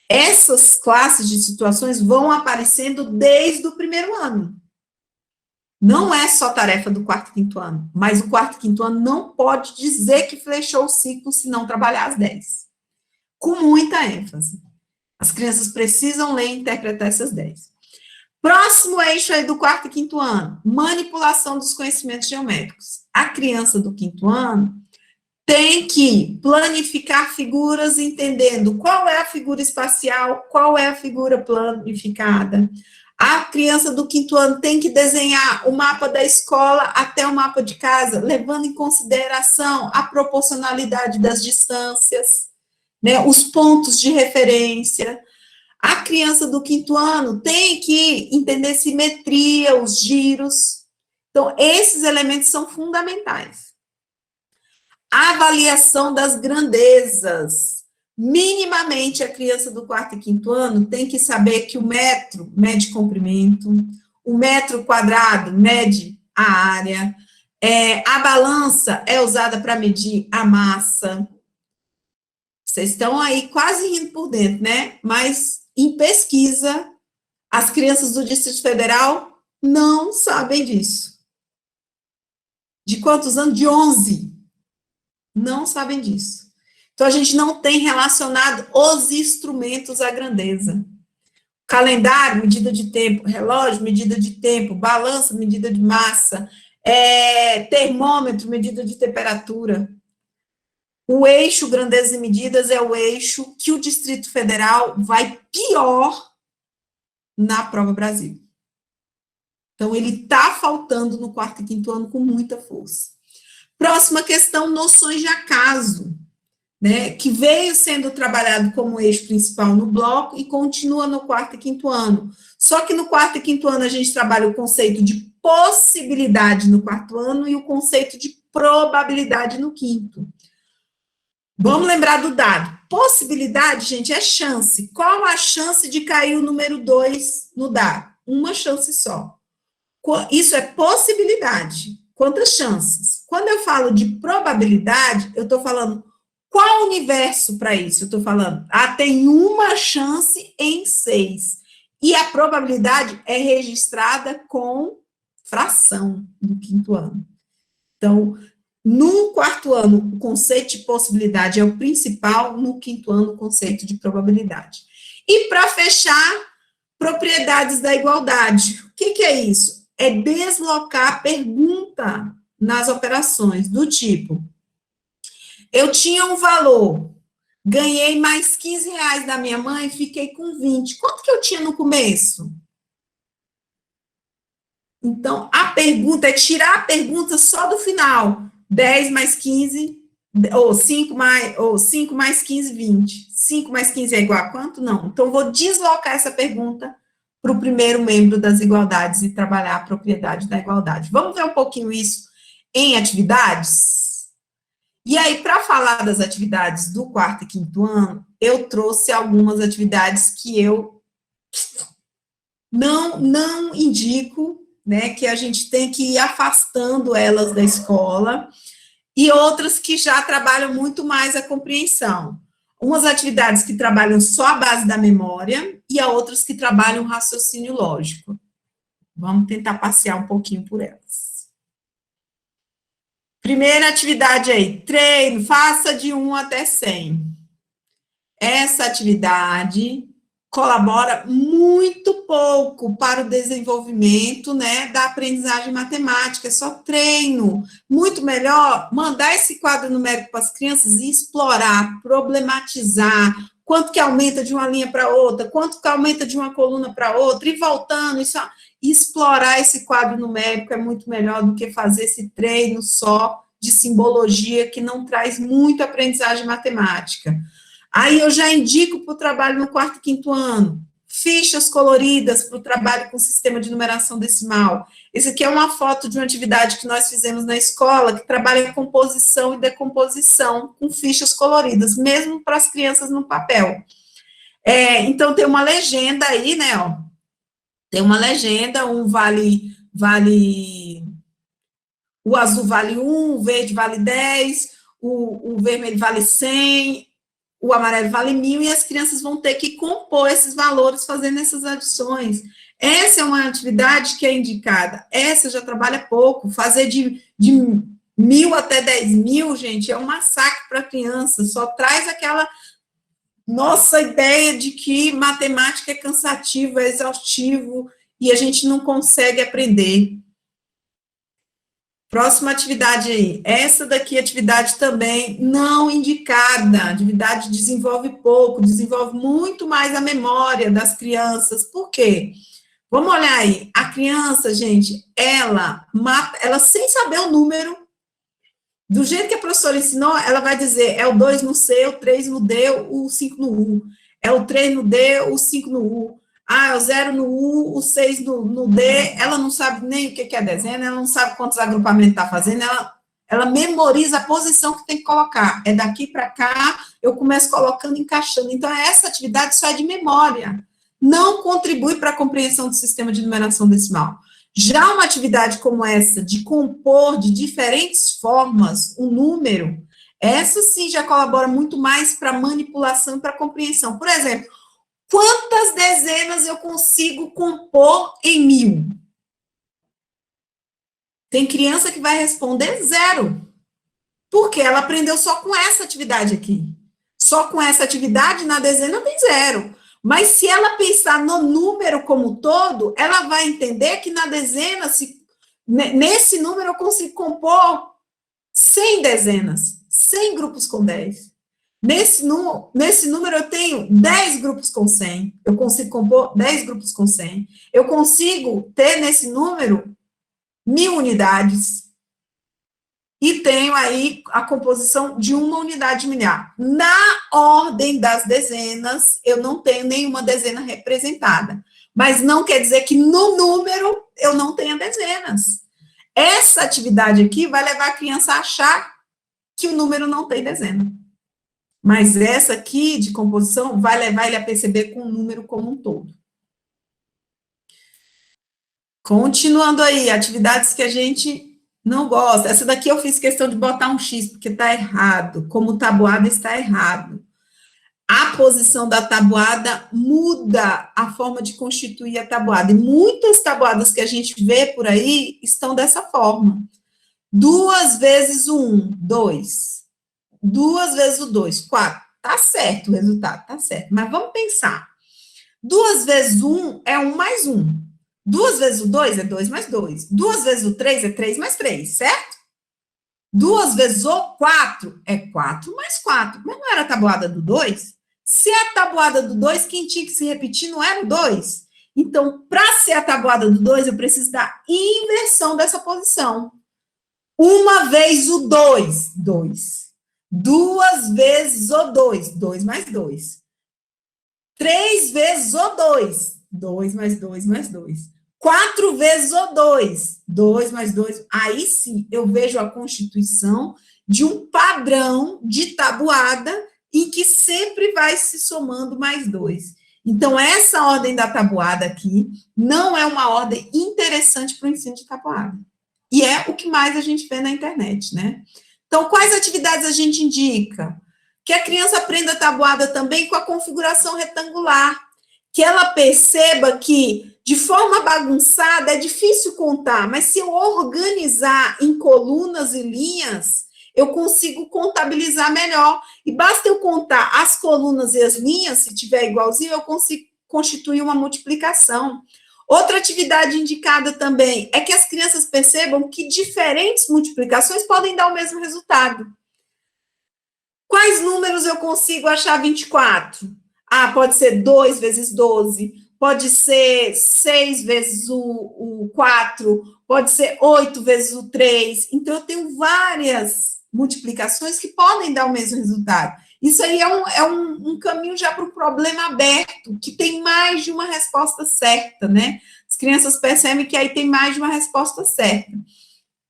Essas classes de situações vão aparecendo desde o primeiro ano. Não é só tarefa do quarto e quinto ano, mas o quarto e quinto ano não pode dizer que flechou o ciclo se não trabalhar as 10. Com muita ênfase. As crianças precisam ler e interpretar essas 10. Próximo eixo aí do quarto e quinto ano, manipulação dos conhecimentos geométricos. A criança do quinto ano tem que planificar figuras entendendo qual é a figura espacial, qual é a figura planificada. A criança do quinto ano tem que desenhar o mapa da escola até o mapa de casa, levando em consideração a proporcionalidade das distâncias, né, os pontos de referência. A criança do quinto ano tem que entender simetria, os giros. Então, esses elementos são fundamentais. A avaliação das grandezas. Minimamente, a criança do quarto e quinto ano tem que saber que o metro mede comprimento, o metro quadrado mede a área, a balança é usada para medir a massa. Vocês estão aí quase rindo por dentro, né? Mas, em pesquisa, as crianças do Distrito Federal não sabem disso. De quantos anos? De 11. Não sabem disso. Então, a gente não tem relacionado os instrumentos à grandeza. Calendário, medida de tempo. Relógio, medida de tempo. Balança, medida de massa. Termômetro, medida de temperatura. O eixo grandezas e medidas é o eixo que o Distrito Federal vai pior na Prova Brasil. Então, ele está faltando no quarto e quinto ano com muita força. Próxima questão, noções de acaso, né, que veio sendo trabalhado como eixo principal no bloco e continua no quarto e quinto ano. Só que no quarto e quinto ano a gente trabalha o conceito de possibilidade no quarto ano e o conceito de probabilidade no quinto. Vamos lembrar do dado. Possibilidade, gente, é chance. Qual a chance de cair o número 2 no dado? Uma chance só. Isso é possibilidade. Quantas chances? Quando eu falo de probabilidade, eu estou falando qual universo para isso? Eu estou falando, tem uma chance em 6. E a probabilidade é registrada com fração no quinto ano. Então, no quarto ano, o conceito de possibilidade é o principal, no quinto ano, o conceito de probabilidade. E para fechar, propriedades da igualdade. O que é isso? É deslocar a pergunta nas operações, do tipo, eu tinha um valor, ganhei mais 15 reais da minha mãe, fiquei com 20. Quanto que eu tinha no começo? Então, a pergunta é tirar a pergunta só do final. 10 mais 15, ou 5 mais 15, 20. 5 mais 15 é igual a quanto? Não. Então, vou deslocar essa pergunta para o primeiro membro das igualdades e trabalhar a propriedade da igualdade. Vamos ver um pouquinho isso em atividades? E aí, para falar das atividades do quarto e quinto ano, eu trouxe algumas atividades que eu não indico, né, que a gente tem que ir afastando elas da escola, e outras que já trabalham muito mais a compreensão. Umas atividades que trabalham só a base da memória, e há outras que trabalham o raciocínio lógico. Vamos tentar passear um pouquinho por elas. Primeira atividade aí, treino, faça de 1 até 100. Essa atividade colabora muito pouco para o desenvolvimento, né, da aprendizagem matemática, é só treino. Muito melhor mandar esse quadro numérico para as crianças e explorar, problematizar, quanto que aumenta de uma linha para outra, quanto que aumenta de uma coluna para outra, e voltando, explorar esse quadro numérico é muito melhor do que fazer esse treino só de simbologia, que não traz muita aprendizagem matemática. Aí eu já indico para o trabalho no quarto e quinto ano, fichas coloridas para o trabalho com sistema de numeração decimal. Esse aqui é uma foto de uma atividade que nós fizemos na escola, que trabalha em composição e decomposição, com fichas coloridas, mesmo para as crianças no papel. Então, tem uma legenda aí, né, ó, tem uma legenda, o azul vale 1, o verde vale 10, o vermelho vale 100, o amarelo vale 1000, e as crianças vão ter que compor esses valores fazendo essas adições. Essa é uma atividade que é indicada. Essa já trabalha pouco. Fazer de 1000 até 10.000, gente, é um massacre para a criança. Só traz aquela nossa ideia de que matemática é cansativo, é exaustivo, e a gente não consegue aprender. Próxima atividade aí, essa daqui, atividade também não indicada, a atividade desenvolve pouco, desenvolve muito mais a memória das crianças. Por quê? Vamos olhar aí, a criança, gente, ela sem saber o número, do jeito que a professora ensinou, ela vai dizer, é o 2 no C, o 3 no D, o 5 no U, é o 3 no D, o 5 no U, é o 0 no U, o 6 no D, ela não sabe nem o que é dezena, ela não sabe quantos agrupamentos está fazendo, ela memoriza a posição que tem que colocar, é daqui para cá, eu começo colocando, encaixando, então essa atividade só é de memória, não contribui para a compreensão do sistema de numeração decimal. Já uma atividade como essa, de compor de diferentes formas um número, essa sim já colabora muito mais para manipulação e para compreensão. Por exemplo, quantas dezenas eu consigo compor em 1000? Tem criança que vai responder 0, porque ela aprendeu só com essa atividade aqui. Só com essa atividade, na dezena tem 0. Mas se ela pensar no número como todo, ela vai entender que na dezena, nesse número eu consigo compor 100 dezenas, 100 grupos com 10. Nesse número eu tenho 10 grupos com 100. Eu consigo compor 10 grupos com 100. Eu consigo ter nesse número 1000 unidades. E tenho aí a composição de uma unidade miliar. Na ordem das dezenas, eu não tenho nenhuma dezena representada. Mas não quer dizer que no número eu não tenha dezenas. Essa atividade aqui vai levar a criança a achar que o número não tem dezena. Mas essa aqui, de composição, vai levar ele a perceber com o número como um todo. Continuando aí, atividades que a gente não gosta. Essa daqui eu fiz questão de botar um X, porque está errado. Como tabuada está errado. A posição da tabuada muda a forma de constituir a tabuada. E muitas tabuadas que a gente vê por aí estão dessa forma. 2 vezes o 1, 2. 2 vezes o 2, 4. Tá certo o resultado, tá certo. Mas vamos pensar. 2 vezes o 1 é 1 mais 1. 2 vezes o 2 é 2 mais 2. 2 vezes o 3 é 3 mais 3, certo? 2 vezes o 4 é 4 mais 4. Mas não era a tabuada do 2? Se é a tabuada do 2, quem tinha que se repetir não era o 2. Então, para ser a tabuada do 2, eu preciso da inversão dessa posição. 1 vez o 2, 2. 2 vezes o 2, 2 mais 2. 3 vezes o 2, 2 mais 2 mais 2. 4 vezes o 2, 2 mais 2. Aí sim, eu vejo a constituição de um padrão de tabuada em que sempre vai se somando mais 2. Então, essa ordem da tabuada aqui não é uma ordem interessante para o ensino de tabuada. E é o que mais a gente vê na internet, né? Então, quais atividades a gente indica? Que a criança aprenda a tabuada também com a configuração retangular. Que ela perceba que, de forma bagunçada, é difícil contar, mas se eu organizar em colunas e linhas, eu consigo contabilizar melhor. E basta eu contar as colunas e as linhas, se tiver igualzinho, eu consigo constituir uma multiplicação. Outra atividade indicada também é que as crianças percebam que diferentes multiplicações podem dar o mesmo resultado. Quais números eu consigo achar 24? Ah, pode ser 2 vezes 12, pode ser 6 vezes o 4, pode ser 8 vezes o 3. Então, eu tenho várias multiplicações que podem dar o mesmo resultado. Isso aí é um caminho já para o problema aberto, que tem mais de uma resposta certa, né? As crianças percebem que aí tem mais de uma resposta certa.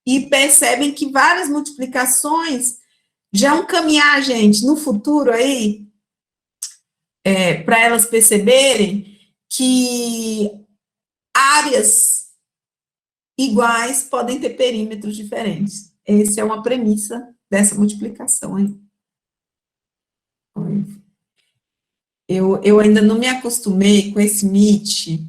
E percebem que várias multiplicações já é um caminhar, gente, no futuro aí, para elas perceberem que áreas iguais podem ter perímetros diferentes. Essa é uma premissa dessa multiplicação, hein? Eu ainda não me acostumei com esse Meet,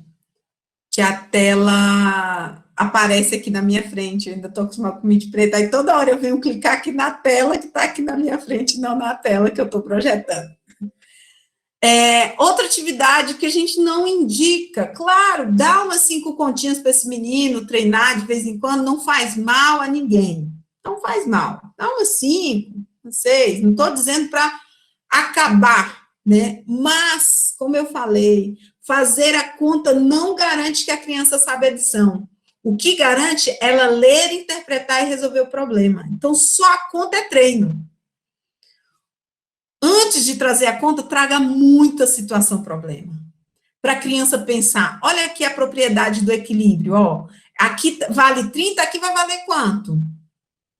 que a tela aparece aqui na minha frente. Eu ainda estou acostumada com o Meet preto, aí toda hora eu venho clicar aqui na tela que está aqui na minha frente, não na tela que eu estou projetando. Outra atividade que a gente não indica, claro, dá umas 5 continhas para esse menino treinar de vez em quando, não faz mal a ninguém. Não faz mal. Dá umas 5, 6, não estou dizendo para acabar, né? Mas, como eu falei, fazer a conta não garante que a criança saiba a adição. O que garante é ela ler, interpretar e resolver o problema. Então, só a conta é treino. Antes de trazer a conta, traga muita situação-problema. Para a criança pensar, olha aqui a propriedade do equilíbrio, ó. Aqui vale 30, aqui vai valer quanto?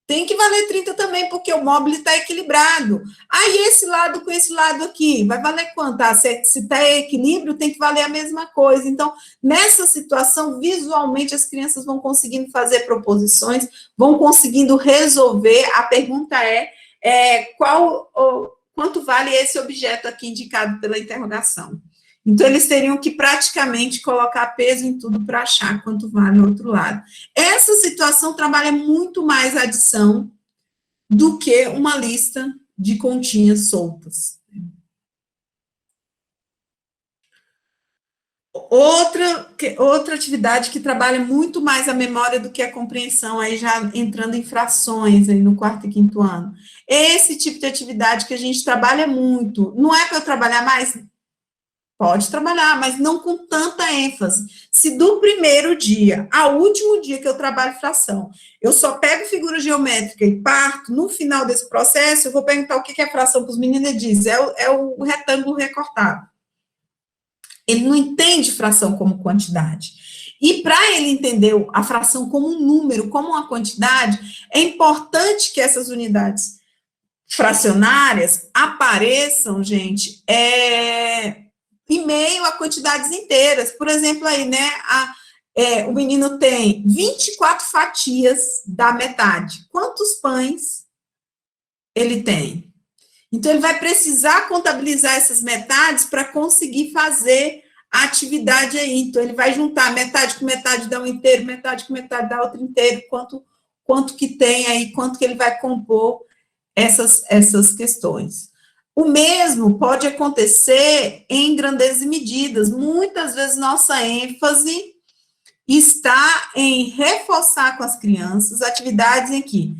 Tem que valer 30 também, porque o móvel está equilibrado. Aí, esse lado com esse lado aqui, vai valer quanto? Ah, se está em equilíbrio, tem que valer a mesma coisa. Então, nessa situação, visualmente, as crianças vão conseguindo fazer proposições, vão conseguindo resolver. A pergunta quanto vale esse objeto aqui indicado pela interrogação? Então, eles teriam que praticamente colocar peso em tudo para achar quanto vale o outro lado. Essa situação trabalha muito mais a adição do que uma lista de continhas soltas. Outra atividade que trabalha muito mais a memória do que a compreensão, aí já entrando em frações aí no 4º e 5º ano. Esse tipo de atividade que a gente trabalha muito. Não é para eu trabalhar mais? Pode trabalhar, mas não com tanta ênfase. Se do primeiro dia ao último dia que eu trabalho fração, eu só pego figura geométrica e parto, no final desse processo, eu vou perguntar o que é fração para os meninos, ele diz, é o retângulo recortado. Ele não entende fração como quantidade. E para ele entender a fração como um número, como uma quantidade, é importante que essas unidades fracionárias apareçam, gente, em meio a quantidades inteiras. Por exemplo, aí, né, o menino tem 24 fatias da metade. Quantos pães ele tem? Então, ele vai precisar contabilizar essas metades para conseguir fazer a atividade aí. Então, ele vai juntar metade com metade dá um inteiro, metade com metade dá outro inteiro, quanto que tem aí, quanto que ele vai compor essas questões. O mesmo pode acontecer em grandezas e medidas. Muitas vezes, nossa ênfase está em reforçar com as crianças atividades em que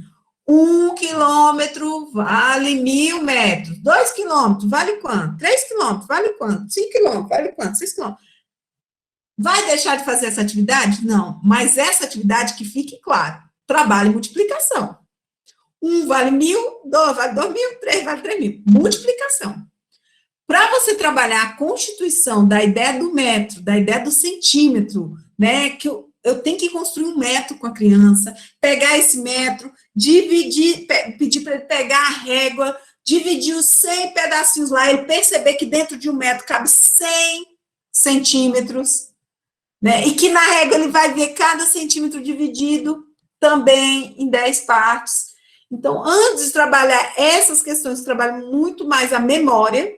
1 quilômetro vale 1.000 metros. 2 quilômetros vale quanto? 3 quilômetros vale quanto? 5 quilômetros vale quanto? 6 quilômetros. Vai deixar de fazer essa atividade? Não. Mas essa atividade, que fique claro, trabalho e multiplicação. 1 vale 1.000, 2 vale 2.000, 3 vale 3.000. Multiplicação. Para você trabalhar a constituição da ideia do metro, da ideia do centímetro, né, que eu tenho que construir um metro com a criança, pegar esse metro, dividir, pedir para ele pegar a régua, dividir os 100 pedacinhos lá, ele perceber que dentro de um metro cabe 100 centímetros, né, e que na régua ele vai ver cada centímetro dividido também em 10 partes. Então, antes de trabalhar essas questões, eu trabalho muito mais a memória.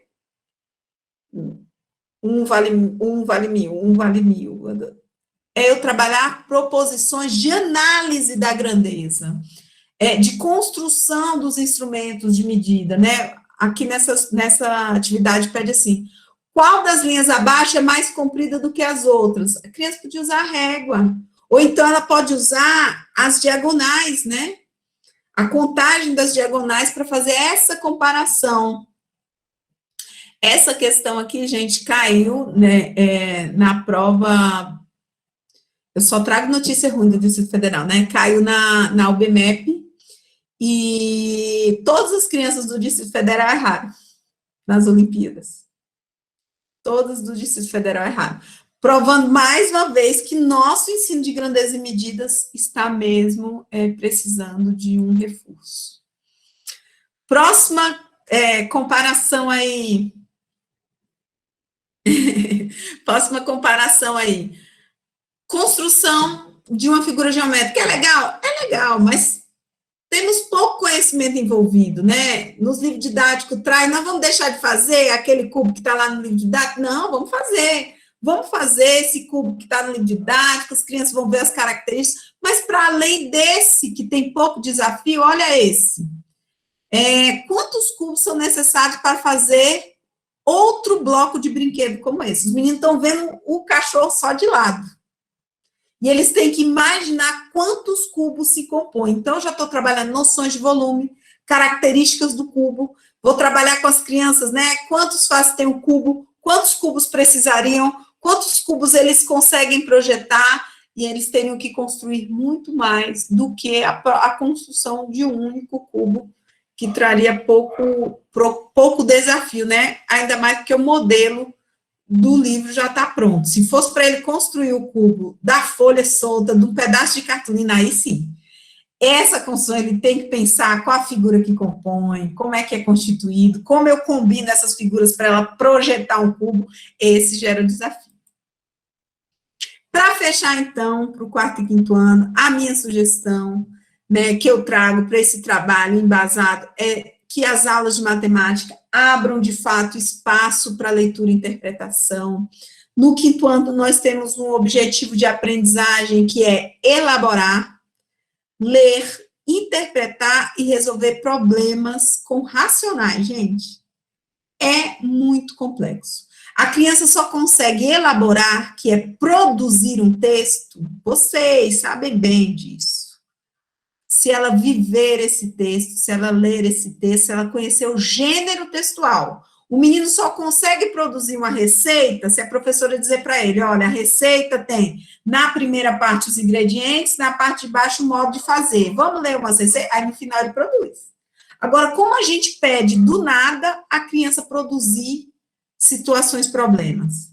1 vale 1.000, 1 vale 1.000. É eu trabalhar proposições de análise da grandeza, de construção dos instrumentos de medida, né? Aqui nessa atividade pede assim, qual das linhas abaixo é mais comprida do que as outras? A criança pode usar a régua, ou então ela pode usar as diagonais, né? A contagem das diagonais para fazer essa comparação. Essa questão aqui, gente, caiu, né, na prova. Eu só trago notícia ruim do Distrito Federal, né? Caiu na UBMEP e todas as crianças do Distrito Federal erraram nas Olimpíadas. Todas do Distrito Federal erraram. Provando mais uma vez que nosso ensino de grandeza e medidas está mesmo precisando de um reforço. Próxima comparação aí. Próxima comparação aí. Construção de uma figura geométrica. É legal? É legal, mas temos pouco conhecimento envolvido, né? Nos livros didáticos traz, nós vamos deixar de fazer aquele cubo que está lá no livro didático? Não, vamos fazer. Vamos fazer esse cubo que está no livro didático, as crianças vão ver as características, mas para além desse, que tem pouco desafio, olha esse. Quantos cubos são necessários para fazer outro bloco de brinquedo como esse? Os meninos estão vendo o cachorro só de lado. E eles têm que imaginar quantos cubos se compõem. Então, eu já estou trabalhando noções de volume, características do cubo, vou trabalhar com as crianças, né? Quantos faces tem o cubo, quantos cubos precisariam, quantos cubos eles conseguem projetar, e eles teriam que construir muito mais do que a construção de um único cubo, que traria pouco desafio, né? Ainda mais porque o modelo do livro já está pronto. Se fosse para ele construir o cubo da folha solta, de um pedaço de cartolina, aí sim. Essa construção, ele tem que pensar qual a figura que compõe, como é que é constituído, como eu combino essas figuras para ela projetar um cubo, esse gera o desafio. Para fechar, então, para o 4º e 5º ano, a minha sugestão, né, que eu trago para esse trabalho embasado é que as aulas de matemática abram, de fato, espaço para leitura e interpretação. No quinto ano, nós temos um objetivo de aprendizagem que é elaborar, ler, interpretar e resolver problemas com racionais, gente. É muito complexo. A criança só consegue elaborar, que é produzir um texto, vocês sabem bem disso. Se ela viver esse texto, se ela ler esse texto, se ela conhecer o gênero textual. O menino só consegue produzir uma receita se a professora dizer para ele, olha, a receita tem na primeira parte os ingredientes, na parte de baixo o modo de fazer. Vamos ler uma receita? Aí no final ele produz. Agora, como a gente pede do nada a criança produzir situações, problemas?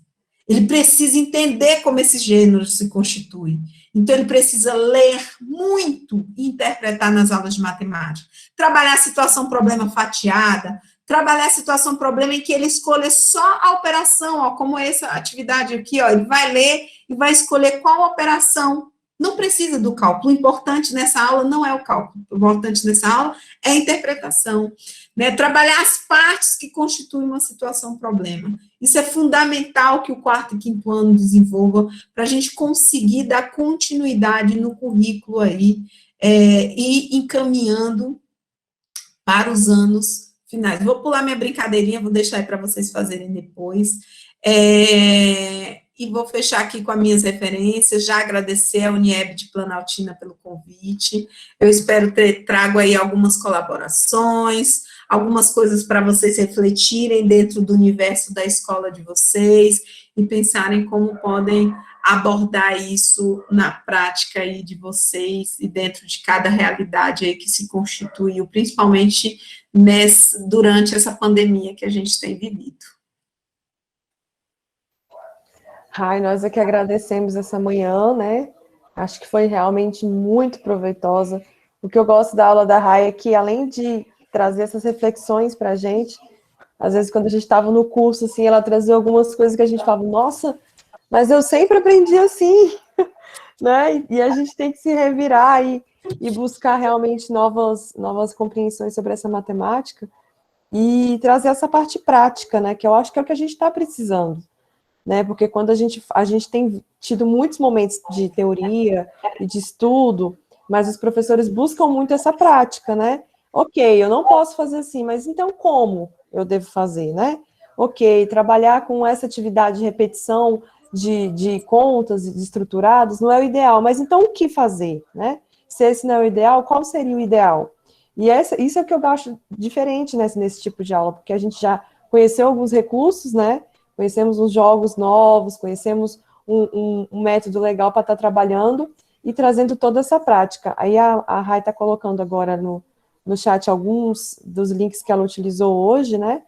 Ele precisa entender como esses gêneros se constituem. Então, ele precisa ler muito e interpretar nas aulas de matemática. Trabalhar a situação, problema fatiada, trabalhar a situação, problema em que ele escolhe só a operação, ó, como essa atividade aqui, ó, ele vai ler e vai escolher qual operação. Não precisa do cálculo. O importante nessa aula não é o cálculo. O importante nessa aula é a interpretação. Né? Trabalhar as partes que constituem uma situação problema. Isso é fundamental que o quarto e quinto ano desenvolva para a gente conseguir dar continuidade no currículo aí e encaminhando para os anos finais. Vou pular minha brincadeirinha, vou deixar aí para vocês fazerem depois. E vou fechar aqui com as minhas referências, já agradecer a Unieb de Planaltina pelo convite. Eu espero trago aí algumas colaborações, algumas coisas para vocês refletirem dentro do universo da escola de vocês e pensarem como podem abordar isso na prática aí de vocês e dentro de cada realidade aí que se constituiu, principalmente durante essa pandemia que a gente tem vivido. Ai, nós aqui agradecemos essa manhã, né? Acho que foi realmente muito proveitosa. O que eu gosto da aula da Rai é que, além de trazer essas reflexões para a gente, às vezes, quando a gente estava no curso, assim, ela trazia algumas coisas que a gente falava, nossa, mas eu sempre aprendi assim, né? E a gente tem que se revirar e buscar realmente novas compreensões sobre essa matemática e trazer essa parte prática, né? Que eu acho que é o que a gente está precisando. Né, porque quando a gente tem tido muitos momentos de teoria e de estudo, mas os professores buscam muito essa prática, né? Ok, eu não posso fazer assim, mas então como eu devo fazer, né? Ok, trabalhar com essa atividade de repetição de contas e de estruturados não é o ideal, mas então o que fazer, né? Se esse não é o ideal, qual seria o ideal? E isso é o que eu acho diferente nesse tipo de aula, porque a gente já conheceu alguns recursos, né? Conhecemos uns jogos novos, conhecemos um método legal para estar trabalhando e trazendo toda essa prática. Aí a Rai está colocando agora no chat alguns dos links que ela utilizou hoje, né?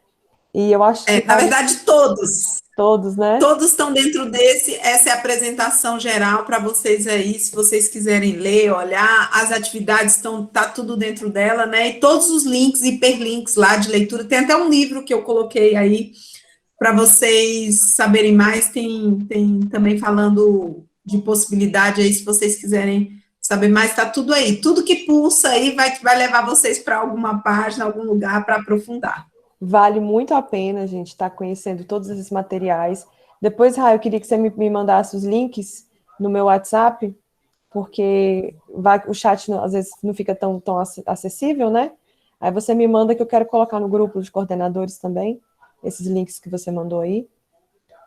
E eu acho que... Na verdade, todos. Todos, né? Todos estão dentro desse. Essa é a apresentação geral para vocês aí, se vocês quiserem ler, olhar. As atividades tá tudo dentro dela, né? E todos os links, hiperlinks lá de leitura. Tem até um livro que eu coloquei aí, para vocês saberem mais, tem também falando de possibilidade aí, se vocês quiserem saber mais, está tudo aí. Tudo que pulsa aí vai levar vocês para alguma página, algum lugar para aprofundar. Vale muito a pena, gente, estar conhecendo todos esses materiais. Depois, Rai, eu queria que você me mandasse os links no meu WhatsApp, porque o chat às vezes não fica tão acessível, né? Aí você me manda que eu quero colocar no grupo de coordenadores também, esses links que você mandou aí,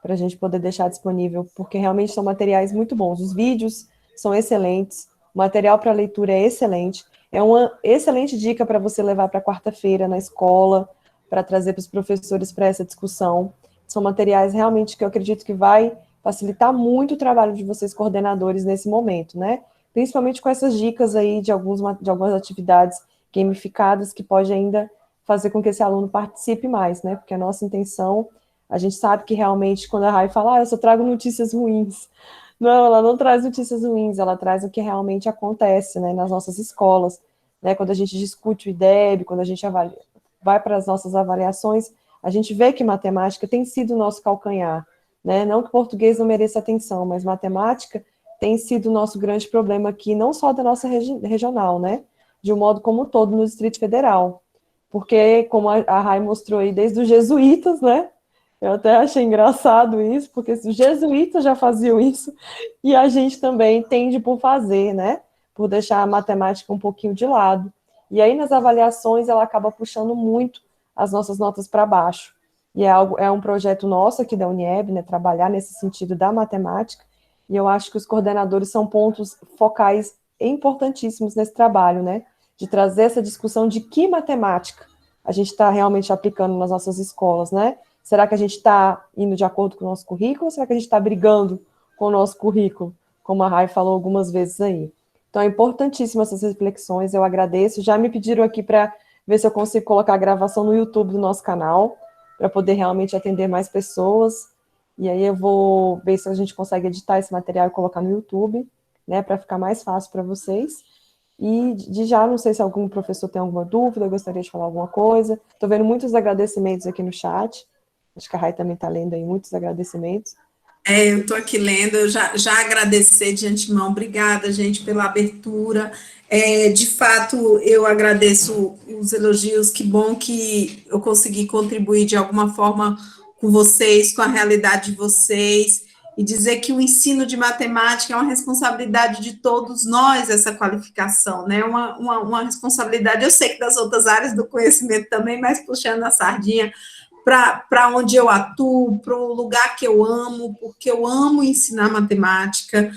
para a gente poder deixar disponível, porque realmente são materiais muito bons. Os vídeos são excelentes, o material para leitura é excelente, é uma excelente dica para você levar para quarta-feira na escola, para trazer para os professores para essa discussão. São materiais realmente que eu acredito que vai facilitar muito o trabalho de vocês coordenadores nesse momento, né? Principalmente com essas dicas aí de algumas atividades gamificadas que pode ainda fazer com que esse aluno participe mais, né? Porque a nossa intenção, a gente sabe que realmente quando a Rai fala, eu só trago notícias ruins. Não, ela não traz notícias ruins, ela traz o que realmente acontece, né, nas nossas escolas, né? Quando a gente discute o IDEB, quando a gente vai para as nossas avaliações, a gente vê que matemática tem sido o nosso calcanhar, né? Não que português não mereça atenção, mas matemática tem sido o nosso grande problema aqui, não só da nossa regional, né? De um modo como um todo no Distrito Federal. porque, como a Rai mostrou aí, desde os jesuítas, né? Eu até achei engraçado isso, porque os jesuítas já faziam isso, e a gente também tende por fazer, né? Por deixar a matemática um pouquinho de lado. E aí, nas avaliações, ela acaba puxando muito as nossas notas para baixo. E é um projeto nosso aqui da Unieb, né? Trabalhar nesse sentido da matemática, e eu acho que os coordenadores são pontos focais importantíssimos nesse trabalho, né? De trazer essa discussão de que matemática a gente está realmente aplicando nas nossas escolas, né? Será que a gente está indo de acordo com o nosso currículo ou será que a gente está brigando com o nosso currículo, como a Rai falou algumas vezes aí? Então, é importantíssimo essas reflexões, eu agradeço. Já me pediram aqui para ver se eu consigo colocar a gravação no YouTube do nosso canal, para poder realmente atender mais pessoas. E aí eu vou ver se a gente consegue editar esse material e colocar no YouTube, né, para ficar mais fácil para vocês. E de já, não sei se algum professor tem alguma dúvida, gostaria de falar alguma coisa. Estou vendo muitos agradecimentos aqui no chat. Acho que a Rai também está lendo aí muitos agradecimentos. Eu estou aqui lendo, eu já agradecer de antemão, obrigada, gente, pela abertura. De fato, eu agradeço os elogios, que bom que eu consegui contribuir de alguma forma com vocês, com a realidade de vocês, e dizer que o ensino de matemática é uma responsabilidade de todos nós, essa qualificação, né? Uma responsabilidade, eu sei que das outras áreas do conhecimento também, mas puxando a sardinha para onde eu atuo, para o lugar que eu amo, porque eu amo ensinar matemática,